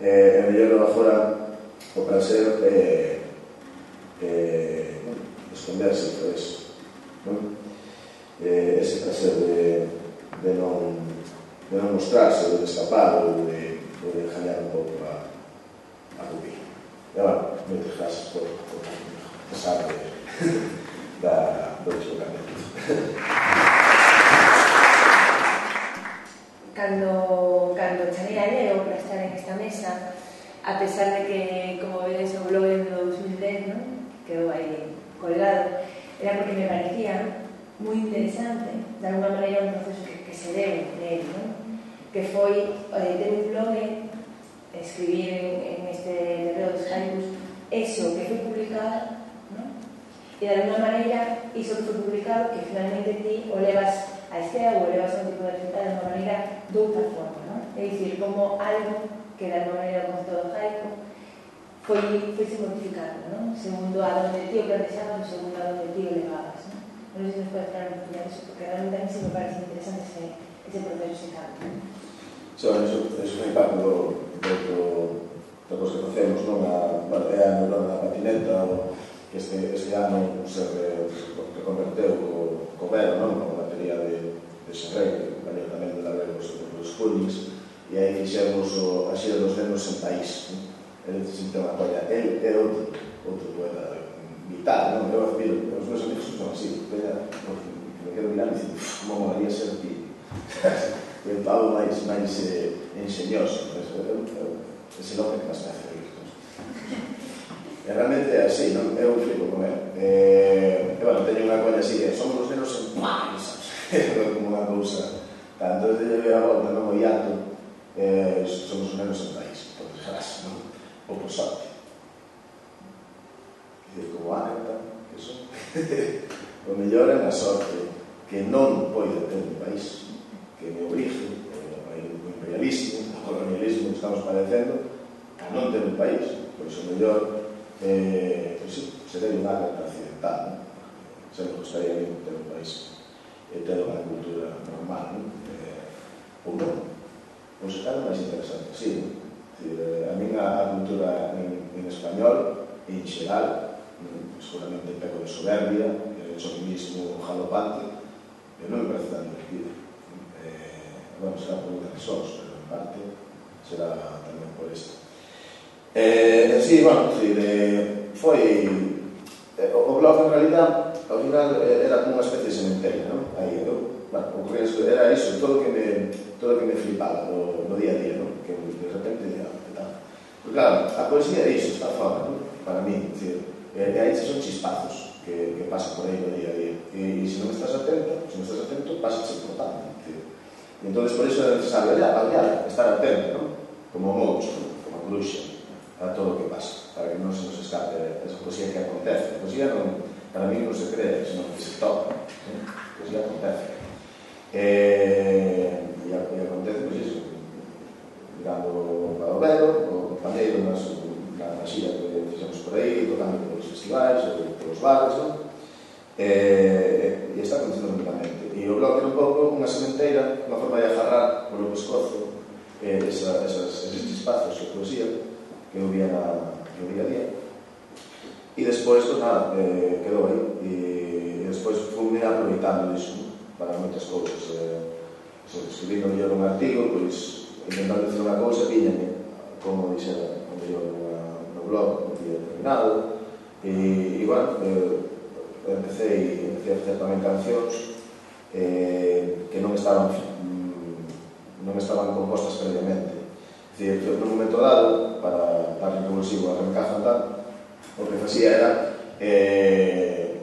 É mellor agora o prazer esconderse por eso, ese prazer de non mostrarse, de escapar ou de engañar un pouco a pupila. E bueno, moitas gracias por pasar do desbocamento. Cando chamei a Leo para estar en esta mesa, a pesar de que, como vedes, o blog en 2010, quedou aí colgado, era porque me parecía moi interesante, de alguma maneira, un proceso que se deu nele, que foi ter un blog, escribir en este Lebreo dos Haikus, eso que foi publicado, e de alguma maneira, iso que foi publicado, que finalmente ti o levas a estea ou o levas a un tipo de resultado de alguma maneira doutra forma, é dicir, como algo que de alguma maneira o concepto do haiku foise modificando, non? Segundo a donde ti o plantexabas, segundo a donde ti o levabas, non? Non sei se nos pode falar un poquinho disso, porque realmente a mí se me parece interesante ese proceso, ese cambio. Eso fai parte da cosa que facemos, non? É a neurona da patineta, que este ano se reconverteu co Vero, non? Con a batería de Xerrei, que valeu tamén de la Vero os Púlix, e aí fixemos a xira dos nenos en país, non? Ele sinta unha colla, ele é outro poeta vital, non? Eu admiro, os meus amigos son así, que me quedo mirando e dicen, como molaría ser ti. E o pavo máis enxeñoso, ese nome que máis me hace rir. E realmente é así, non? Eu flipo con ele. E, bueno, teño unha colla así, somos os nenos en país, como unha cousa. Entón, de ver a volta, non? O hiato, somos os nenos en país, por desgracia, non? Ou por sorte. Como Ágata, que son. O mellor é na sorte que non poida ter un país, que me obrigue o imperialismo, o colonialismo que estamos padecendo, a non ter un país. Pois o mellor, sería un Ágata occidental, non? Sempre gostaría de ter un país e ter unha cultura normal, non? Ou non. Pois é máis interesante, sí. A min a cultura en español, en xeral, seguramente peco de soberbia, chauvinismo galopante, pero non me parece tan divertido. Bueno, será por muchas razones, pero en parte será tamén por isto. Sí, bueno, foi... O blog, en realidad, ao final era como unha especie de sementerio, non? Aí, era iso, todo o que me flipaba no día a día, non? Que de repente ya, que tal. Porque claro, a poesía é iso, está fora, non? Para mí, aí son chispazos que pasan por aí no día a día. E se non estás atento, pasa por tanto. E entón, por iso é necesario estar atento, non? Como monstro, como bruxa, a todo o que pasa, para que non se nos escape esa poesía que acontece. A poesía para mí non se cree, senón que se toca. A poesía acontece. E acontece, pois iso, mirando para o Vero, o compañeiro na xira que fixemos por aí, tocando pelos festivais, pelos bares, non? E está acontecendo lentamente. E o blog era un pouco unha sementeira, unha forma de agarrar polo pescozo esos chispazos de poesía que eu vía no día a día. E despois, nada, quedou aí. E despois fui aproveitando iso para moitas cousas. Escribí no mellor un artigo, pois, intentando dizer unha cousa, píñame, como dixera o mellor no blog, no día determinado. E, bueno, empecé a facer tamén cancións que non estaban compostas previamente. É dicir, no momento dado, para dar revulsivo a arrancar tal, o que facía era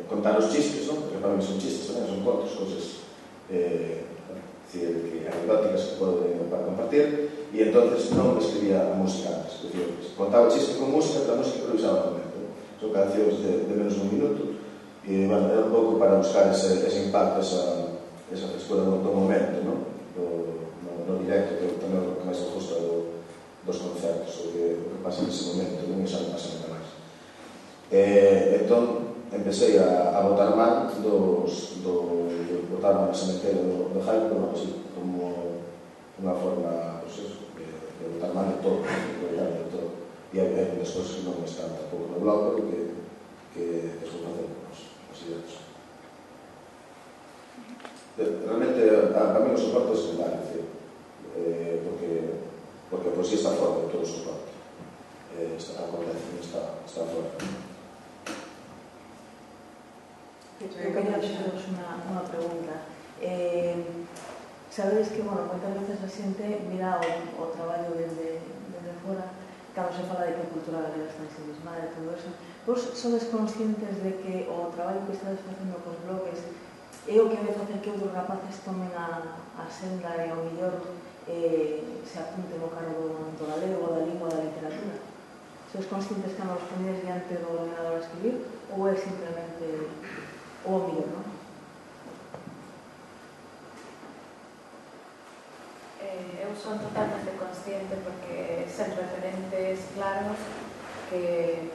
contar os chistes, non? Porque para mí son chistes tamén, son contos, cousas anecdóticas que podo para compartir, e entonces non escribía a música antes. É dicir, contaba o chiste con música, pero a música improvisaba no momento. Son cancións de menos de un minuto, e, bueno, era un pouco para buscar ese impacto, esa frescura do momento, non? No directo, que tamén é o que máis me gusta dos concertos, o que pasa nese momento, non xa non pasa nada máis. Entón, empecé a botar man botar man a sementeira do hype, como unha forma, pues eso, de botar man de todo, de todo. E hai unhas cosas que non están tampouco no blog, pero que estou facendo os directos. Realmente, a mí o soporte é secundario, porque a poesía está fora de todo o soporte. Está fora. Eu quería haceros unha pregunta. Sabedes que, bueno, moitas veces a xente mira o traballo desde fora, cando se fala de que a cultura galega está ensimismada e todo eso. Vos sodes conscientes de que o traballo que estades facendo cos blogs é o que vai facer que outros rapaces tomen a senda e ao millor se apunten o cargo do galego, da lingua, da literatura? Sodes conscientes que nos ponedes diante do ordenador a escribir, ou é simplemente o millor, non? Eu son totalmente consciente porque sen referentes claros que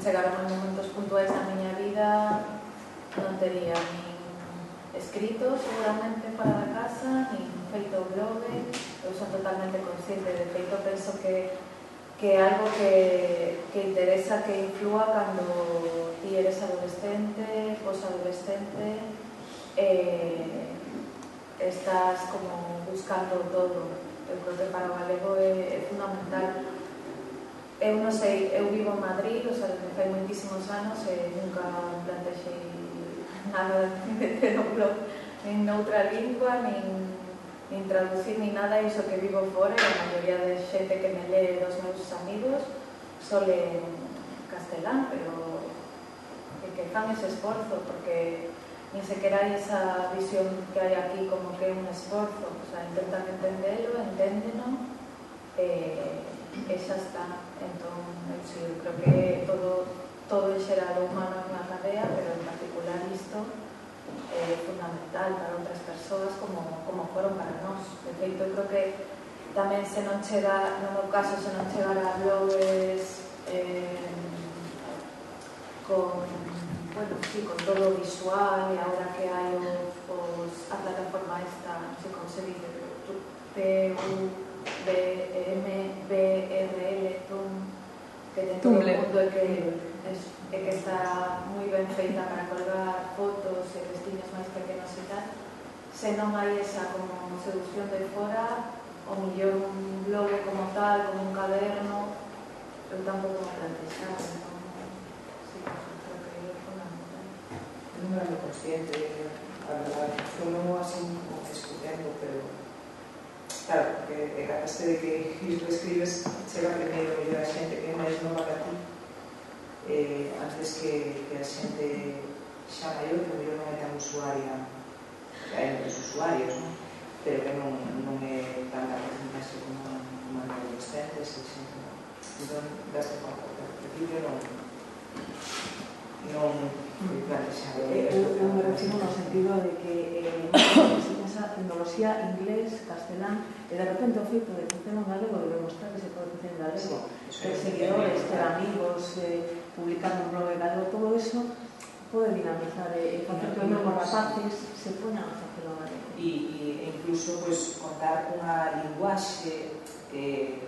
chegaron en momentos puntuais da miña vida, non tería nin escrito seguramente para da casa, nin feito blog. Eu son totalmente consciente, de feito penso que é algo que interesa, que inflúa cando ti eres adolescente, posadolescente, estás como buscando todo. Eu creo que para o galego é fundamental. Eu non sei, eu vivo en Madrid, fai moitísimos anos e nunca plantexei nada de ter un blog nin noutra lingua, nin traducir ni nada, iso que vivo fora, e a maioría de xente que me lee dos meus amigos só leen castelán, pero que fan ese esforzo, porque nin sequera hai esa visión que hai aquí como que é un esforzo, intentan entendelo, enténdeno, e xa está. Entón, sí, eu creo que todo en xeral humano é unha cadea, pero en particular isto é fundamental para outras persoas como foron para nós. De feito, eu creo que tamén se non chega, no meu caso, se non chegara a blogs con todo o visual, e agora que hai a plataforma esta, non sei como se dice, BMBRL, que ten todo o mundo e que está moi ben feita para colgar fotos e vestiños máis pequenos e tal. Se non hai esa como seducción de fora, o mellor un blog como tal, como un caderno, eu tampouco me plantexaba. Sí, creo que é fundamental. Non era moi consciente, a verdade, non así como discutiendo, pero claro, porque cataste de que isto escribes chega primeiro mellor a xente que é máis nova que a ti, antes que a xente xa maior, que mellor non é tan usuaria, que hai moitos usuarios, non? Pero que non é tan a porcentaxe como a adolescentes e xente. Entón, daste conta, pero ao principio non me plantexaba. Eu me refiro no sentido de que se pensa tecnoloxía, inglés, castelán, e de repente o feito de facer un galego, de demostrar que se pode facer en galego, ter seguidores, ter amigos, publicar un blog en galego, todo eso pode dinamizar e facer que os novos rapaces se poñan a facer o galego. E incluso contar cunha linguaxe que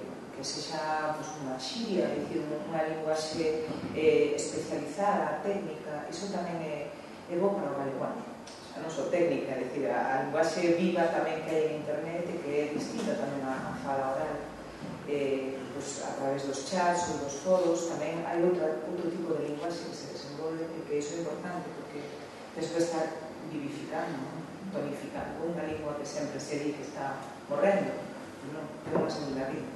sexa unha xiria, é dicir, unha linguaxe especializada, técnica, iso tamén é bo para o galeguano. Non só técnica, é dicir, a linguaxe viva tamén que hai en internet e que é distinta tamén a fala oral. A través dos chats ou dos foros tamén hai outro tipo de linguaxe que se desenvolve e que iso é importante porque despois está vivificando, tonificando unha lingua que sempre se di que está morrendo, non, ten unha segunda vida.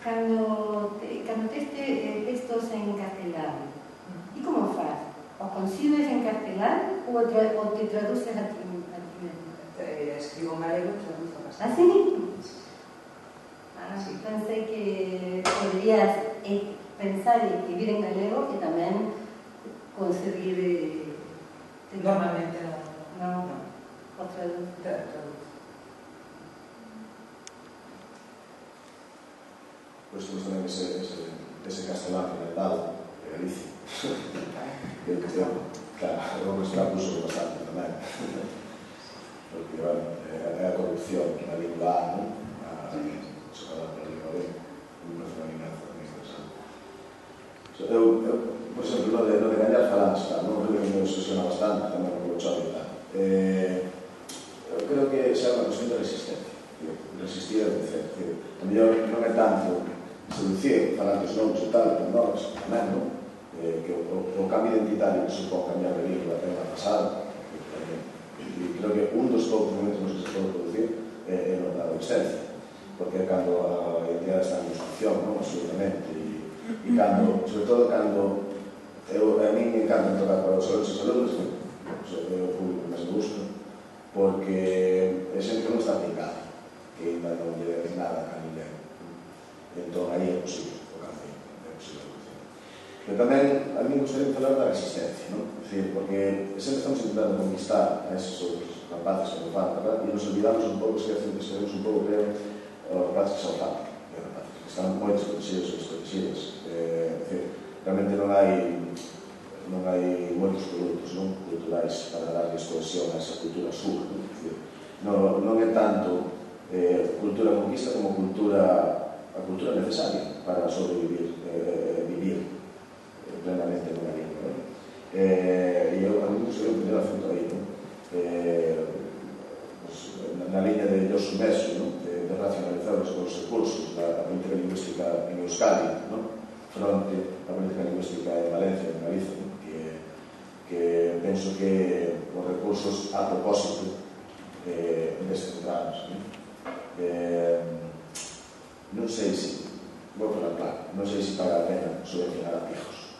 Cando tes textos en castelán, e como faz? O concibes en castelán ou te traduces a ti mesmo? Escribo en galego e traduzo a castelán. Así mismo? Sí. Pensei que podrías pensar e escribir en galego e tamén conseguir... Normalmente non. O traduzo. Pois temos tamén ese castelán fermentado de Galicia. Claro, o que se puso bastante tamén. Porque, bueno, é a corrupción na lingua A, non? A socada pola lingua B. Un personalizazo moi interesante. Eu, por exemplo, no de gañar falantes, non creo que me obsesiona bastante, tamén polo chove e tal. Eu creo que xa é unha cuestión de resistencia. Resistir é vencer. A mellor non é tanto seducir falantes novos e tal, pero nós tamén, non? Que o cambio identitario que supón cambiar de lingua ten unha pasada. E creo que un dos poucos momentos nos que se pode producir é no da adolescencia. Porque é cando a identidade está en construcción, non? Absolutamente. E cando, sobre todo cando a mí me encanta tocar para os alunos e saludos, é o público que máis me gusta, porque é xente que non está aplicada, que ainda non lle debe nada a ninguén. Entón, aí é posible o cambio, é posible a evolución. Pero tamén, a mí me gustaría falar da resistencia, non? É dicir, porque sempre estamos intentando conquistar a esos outros rapaces que nos fan, e nos olvidamos un pouco, esquecemos un pouco, creo, os rapaces que son fan, que están moi desprotegidos e desprotegidas. Realmente non hai moitos produtos culturais para darles cohesión a esa cultura súa. Non é tanto cultura conquista como a cultura necesaria para sobrevivir, vivir plenamente nunha lingua. E eu a mí soy o primeiro asunto aí, na liña de Josu Mesu, de racionalizar os recursos da política lingüística en Euskadi, fronte a política lingüística en Valencia, en Galicia, que penso que os recursos a propósito descentrados. Non sei se, vou falar claro, non sei se paga a pena subvencionar a pijos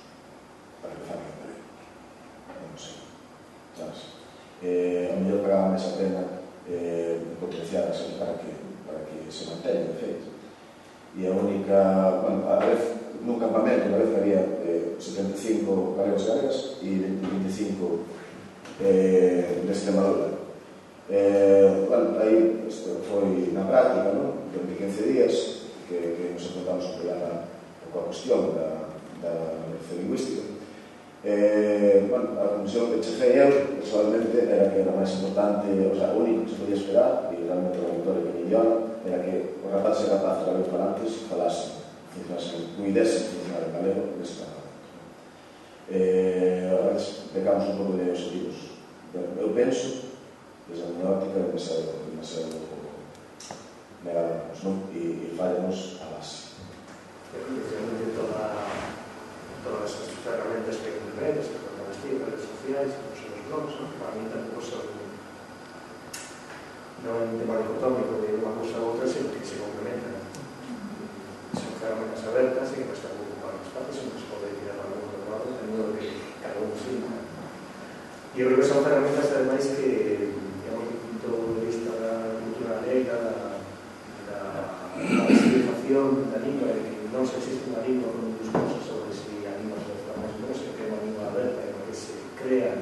para empezar en galego. Non sei, sabes? A mellor pagaba máis a pena potenciar para que se manteña, de feito. E a única, a vez, nun campamento, a vez había 75 galegos e galegas e 25 de Extremadura. Aí foi na práctica, durante 15 días, que nos enfrentamos a problema coa cuestión da normalización lingüística. A conclusión que cheguei eu, personalmente, era que era máis importante, o único que se podía esperar, e realmente o auditorio que me idioma, era que os rapazes e rapazes galegos falantes falasen, cuidesen funcionar en galego neste campamento. A veces pecamos un pouco de objetivos. Eu penso, desde a miña óptica, demasiado negarnos, e fallamos a base. Efectivamente, todas as ferramentas que implementas, que son las redes sociais, como son os blogs, para mí tampouco son non é un tema dicotómico de unha cousa ou outra, sino que se complementan. Son ferramentas abertas e que non están ocupando espacios, sino que se pode tirar para algún lado, dependiendo de que cada un siga. E eu creo que son ferramentas, ademais, que, digamos, do punto de vista da cultura galega, da civilización da lingua, de que non se existe unha lingua con un discurso sobre si a lingua se transforma en se crea unha lingua aberta en que se crean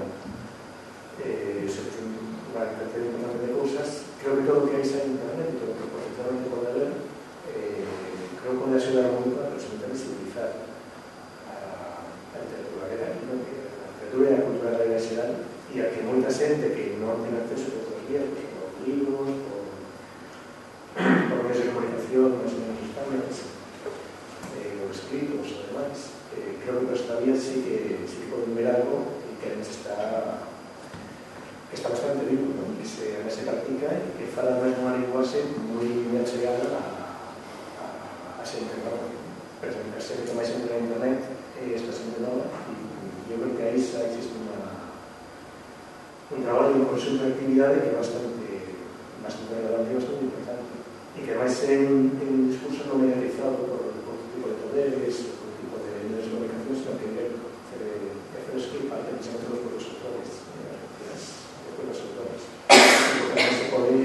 unha cantidad importante de cousas. Creo que todo o que hai xa en internet e todo o que potencialmente pode haber creo que pode axudar moito a presentar e civilizar a literatura galega, a literatura e a cultura galega en xeral, e a que moita xente que non ten acceso a outros vías, por libros, por medios de comunicación, máis ou menos españoles, ou escritos, ou demais, creo que todavía sí que poden ver algo e que además está bastante vivo, que se practica e que fala máis unha linguaxe moi achegada a xente nova. Pero a xente que máis entra en internet esta xente nova, e eu creo que aí xa existe un traballo de conxunto de actividade que é bastante relevante e bastante importante, e que ademais é un discurso non mediatizado por tipo de poderes, por tipo de medios de comunicación, sino que é fresco e parte precisamente dos propios autores, los autores. Y también se pode, a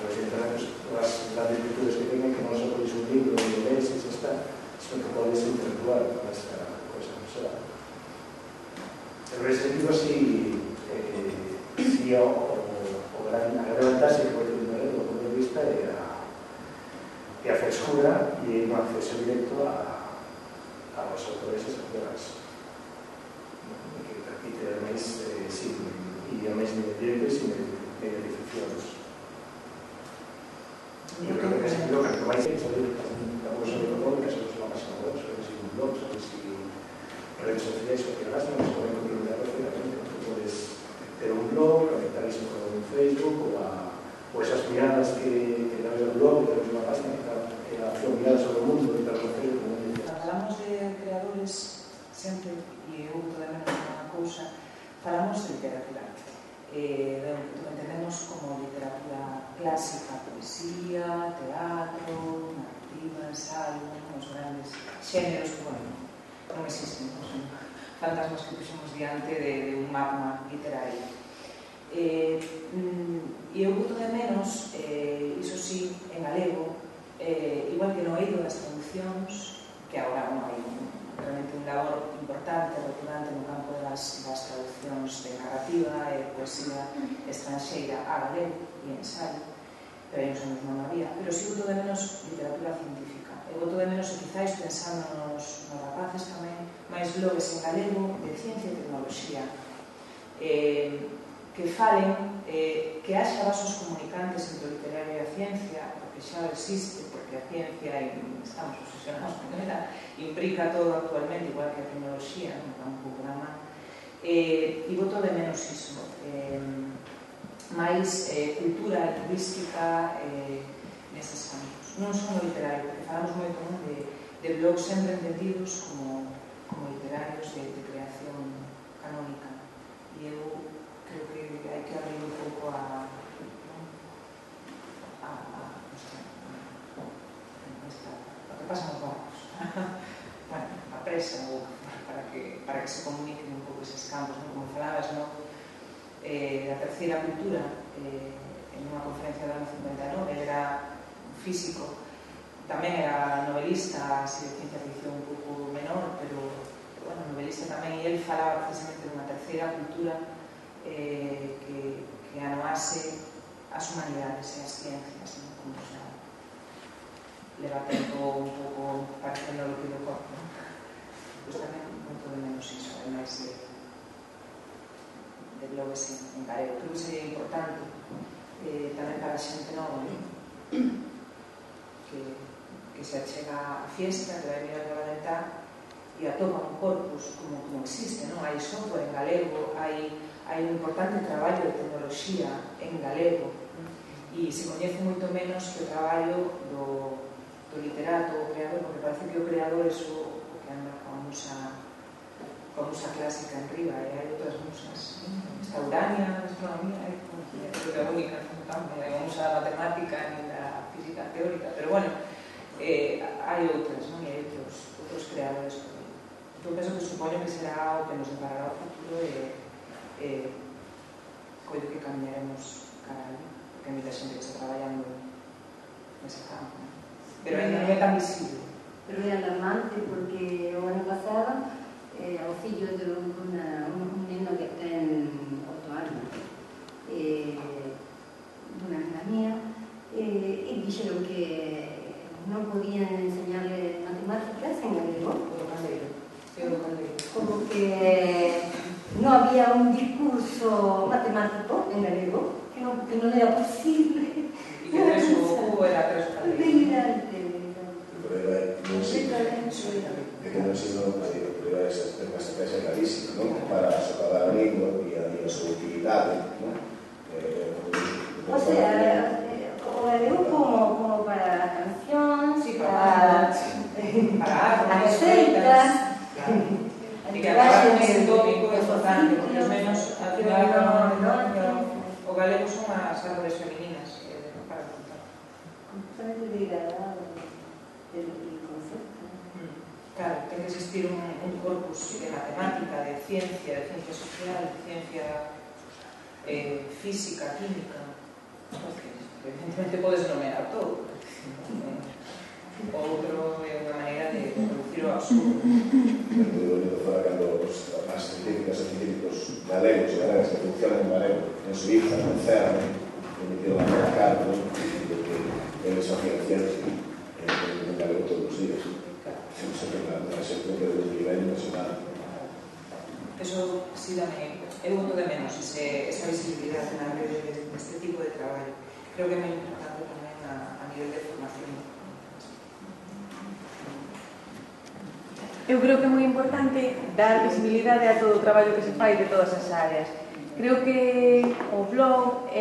los internet, las grandes virtudes que tengan, que non só podes un libro e lees e xa está, sino que podes interactuar con esa persona. Pero en ese sentido, sí, a gran vantaxe que pode tener do punto de vista é a frescura e un acceso directo a los autores e autoras, que permite, además, e a máis directo e sin mediatizacións. E eu creo que nesse sentido, que máis é saber algo sobre económicas, sobre a página web, sobre si un blog, sobre si redes sociais que te gastan, se poden complementar perfectamente. Tú podes ter un blog, conectar iso con un Facebook ou esas miradas que través do blog, través de unha página que son miradas sobre o mundo e para conocer como un mundo. Falamos de creadores sempre, e eu toda menos unha cousa, falamos de literatura. Entendemos como literatura clásica, poesía, teatro, narrativa, ensayo, os grandes xéneros que, bueno, non existen, son fantasmas que puxemos diante de un magma literario. E eu boto de menos, iso sí, en galego, igual que no eido das traduccións, que agora non hai realmente un labor importante, rotulante no campo das traduccións, traduccións de narrativa e poesía estranxeira a galego e ensaio, pero hai uns anos non había, pero si boto de menos literatura científica. E boto de menos, e quizáis pensando nos rapaces tamén, máis blogs en galego de ciencia e tecnoloxía, que falen, que haxa vasos comunicantes entre o literario e a ciencia, porque xa existe, porque a ciencia, estamos obsesionados con ela, implica todo actualmente, igual que a tecnoloxía, no campo programa, e boto de menos iso, máis cultura lingüística nestes campos. Non son o literario, porque falamos moito de blogs sempre entendidos como literarios de creación canónica, e eu creo que hai que abrir un pouco a que pasan os barcos, bueno, a presa ou para que se comuniquen un pouco eses campos, como falabas, da terceira cultura, en unha conferencia do ano 59, era físico, tamén era novelista, así de ciencia ficción un pouco menor, pero bueno, novelista tamén, e ele falaba precisamente dunha terceira cultura que anoase as humanidades e as ciencias, como xa leva tempo un pouco parecendo lo que do corpo, pois tamén moito de menos iso, ademais de blogs en galego. Creo que sería importante tamén para a xente nova que se achega a fiesta, que vai mirar a Valentar e atopa un corpus como existe, non? Hai software en galego, hai un importante traballo de tecnoloxía en galego, e se coñece moito menos que o traballo do literato, o creador, porque parece que o creador é o que anda coa musa clásica en riba, e hai outras musas, esta Urania, a astronomía, creo que a única no campo, hai unha musa matemática e da física teórica, pero bueno, hai outras, non? E hai outros creadores. Eu penso que supoño que será o que nos deparará o futuro e coido que caminaremos cara ali, porque hai moita xente que está traballando nese campo, pero ainda non é tan visible. Pero é alarmante porque o ano pasado o fillo de un neno que ten 8 anos dunha amiga mía e dixeron que non podían enseñarle matemáticas en galego como que non había un discurso matemático en galego que non era posible E que tres o era tres o delirante non sei é que non sei pero é unha estrategia clarísima para socavar a lingua e a súa utilidade. O sea, o galego como para cancións, para as receitas, e que acabar ese tópico é importante, porque os menos al final o galego son as árboles femininas para contar. Completamente degradado el concepto. Claro, ten que existir un corpus de matemática, de ciencia social, de ciencia física, química, porque evidentemente podes nomear todo. Outro é unha maneira de reducir o absurdo. O único fora cando as científicas e científicos galegos e galegas que funcionan en galego en Suiza, en CERN, emitiron a carta dicindo que eles facían ciencia en galego todos os días. Sempre un exemplo que é de un nivel nacional. Eso sí dame, eu voto de menos esa visibilidade na rede deste tipo de traballo. Creo que é moi importante tamén a nivel de formación. Eu creo que é moi importante dar visibilidade a todo o traballo que se fai de todas as áreas. Creo que o blog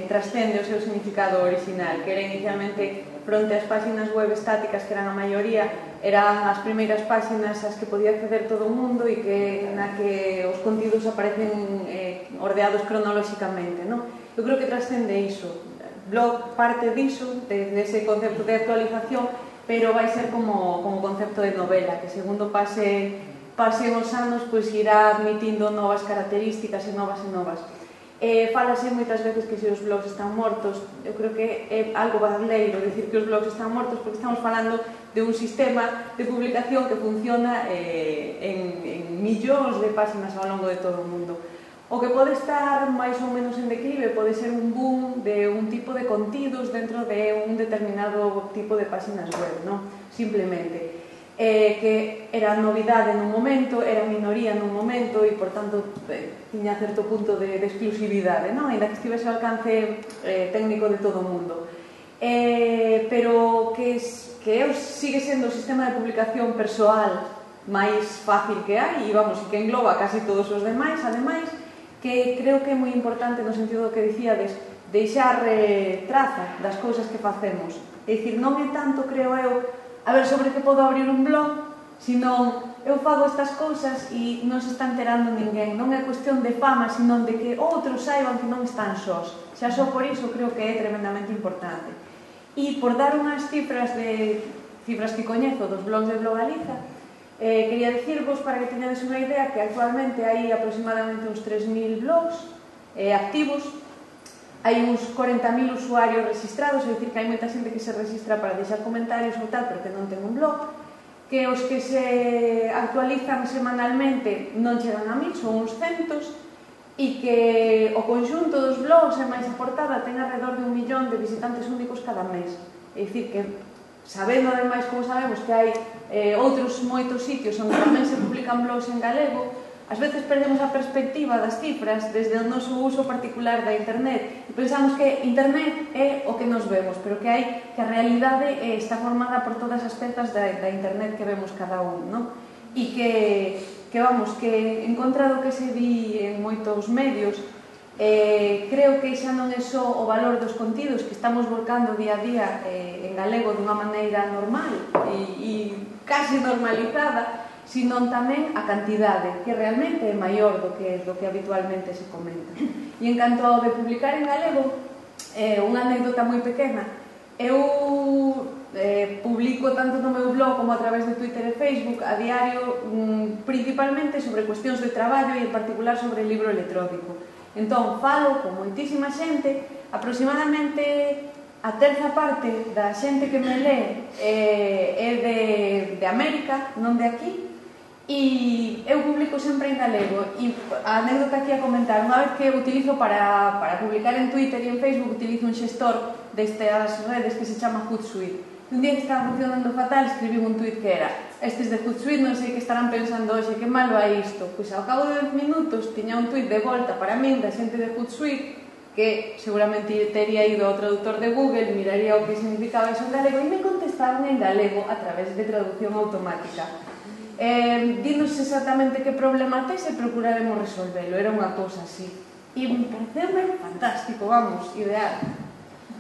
trascende o seu significado original, que era inicialmente fronte ás páxinas web estáticas, que eran a maioría, eran as primeiras páxinas ás que podía acceder todo o mundo e na que os contidos aparecen ordeados cronolóxicamente, non? Eu creo que trascende iso. Blog parte diso, dese concepto de actualización, pero vai ser como concepto de novela, que segundo pase os anos, pois irá admitindo novas características e novas. Falase moitas veces que se os blogs están mortos. Eu creo que é algo barleiro dicir que os blogs están mortos, porque estamos falando de un sistema de publicación que funciona en millóns de páxinas ao longo de todo o mundo. O que pode estar máis ou menos en declive pode ser un boom de un tipo de contidos dentro de un determinado tipo de páxinas web, non? Simplemente. Que era novidade nun momento, era minoría nun momento e, por tanto, tiña certo punto de exclusividade, non? Ainda que estivese ao alcance técnico de todo o mundo. Pero que sigue sendo o sistema de publicación persoal máis fácil que hai e, vamos, que engloba casi todos os demais, ademais, que creo que é moi importante no sentido que dicíades, deixar traza das cousas que facemos. É dicir, non é tanto, creo eu, a ver sobre que podo abrir un blog, senón eu fago estas cousas e non se está enterando ninguén. Non é cuestión de fama, senón de que outros saiban que non están sós. Xa só por iso creo que é tremendamente importante. E por dar unhas cifras que coñezo dos blogs de Blogaliza, quería dicirvos, para que teñades unha idea, que actualmente hai aproximadamente uns 3.000 blogs activos. Hai uns 40.000 usuarios registrados, é dicir, que hai moita xente que se registra para deixar comentarios ou tal, pero que non ten un blog, que os que se actualizan semanalmente non chegan a 1.000, son uns centos, e que o conxunto dos blogs e máis a portada ten alrededor de 1 millón de visitantes únicos cada mes. É dicir, que sabendo, ademais, como sabemos, que hai outros moitos sitios onde tamén se publican blogs en galego, ás veces perdemos a perspectiva das cifras desde o noso uso particular da internet e pensamos que internet é o que nos vemos, pero que a realidade está formada por todas as pezas da internet que vemos cada un, non? E que vamos, que en contra do que se di en moitos medios, creo que xa non é só o valor dos contidos que estamos volcando día a día en galego dunha maneira normal e casi normalizada, senón tamén a cantidade, que realmente é maior do que habitualmente se comenta. E en canto ao de publicar en galego, unha anécdota moi pequena, eu publico tanto no meu blog como a través de Twitter e Facebook a diario, principalmente sobre cuestións de traballo e en particular sobre el libro electrónico. Entón, falo con moitísima xente, aproximadamente a terza parte da xente que me lé é de América, non de aquí, e eu publico sempre en galego. E a anécdota aquí a comentar, unha vez que utilizo para publicar en Twitter e en Facebook, utilizo un xestor destas redes que se chama Hootsuite. Un día que estaba funcionando fatal, escribí un tuit que era: estes de Hootsuite non sei que estarán pensando hoxe, que malo é isto. Pois ao cabo de 10 minutos tiña un tuit de volta para min da xente de Hootsuite, que seguramente tería ido ao traductor de Google, miraría o que significaba eso en galego e me contestaron en galego a través de traducción automática. Dinos exactamente que problema tes e procuraremos resolvelo. Era unha cousa así. E me pareceu fantástico, vamos, ideal.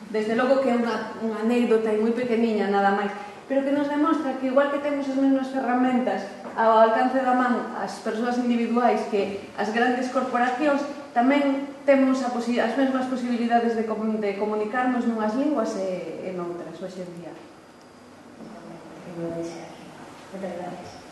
Desde logo que é unha anécdota e moi pequeniña, nada máis, pero que nos demostra que igual que temos as mesmas ferramentas ao alcance da man as persoas individuais que as grandes corporacións, tamén temos as mesmas posibilidades de comunicarnos nunhas linguas e noutras hoxe en día. Moitas gracias.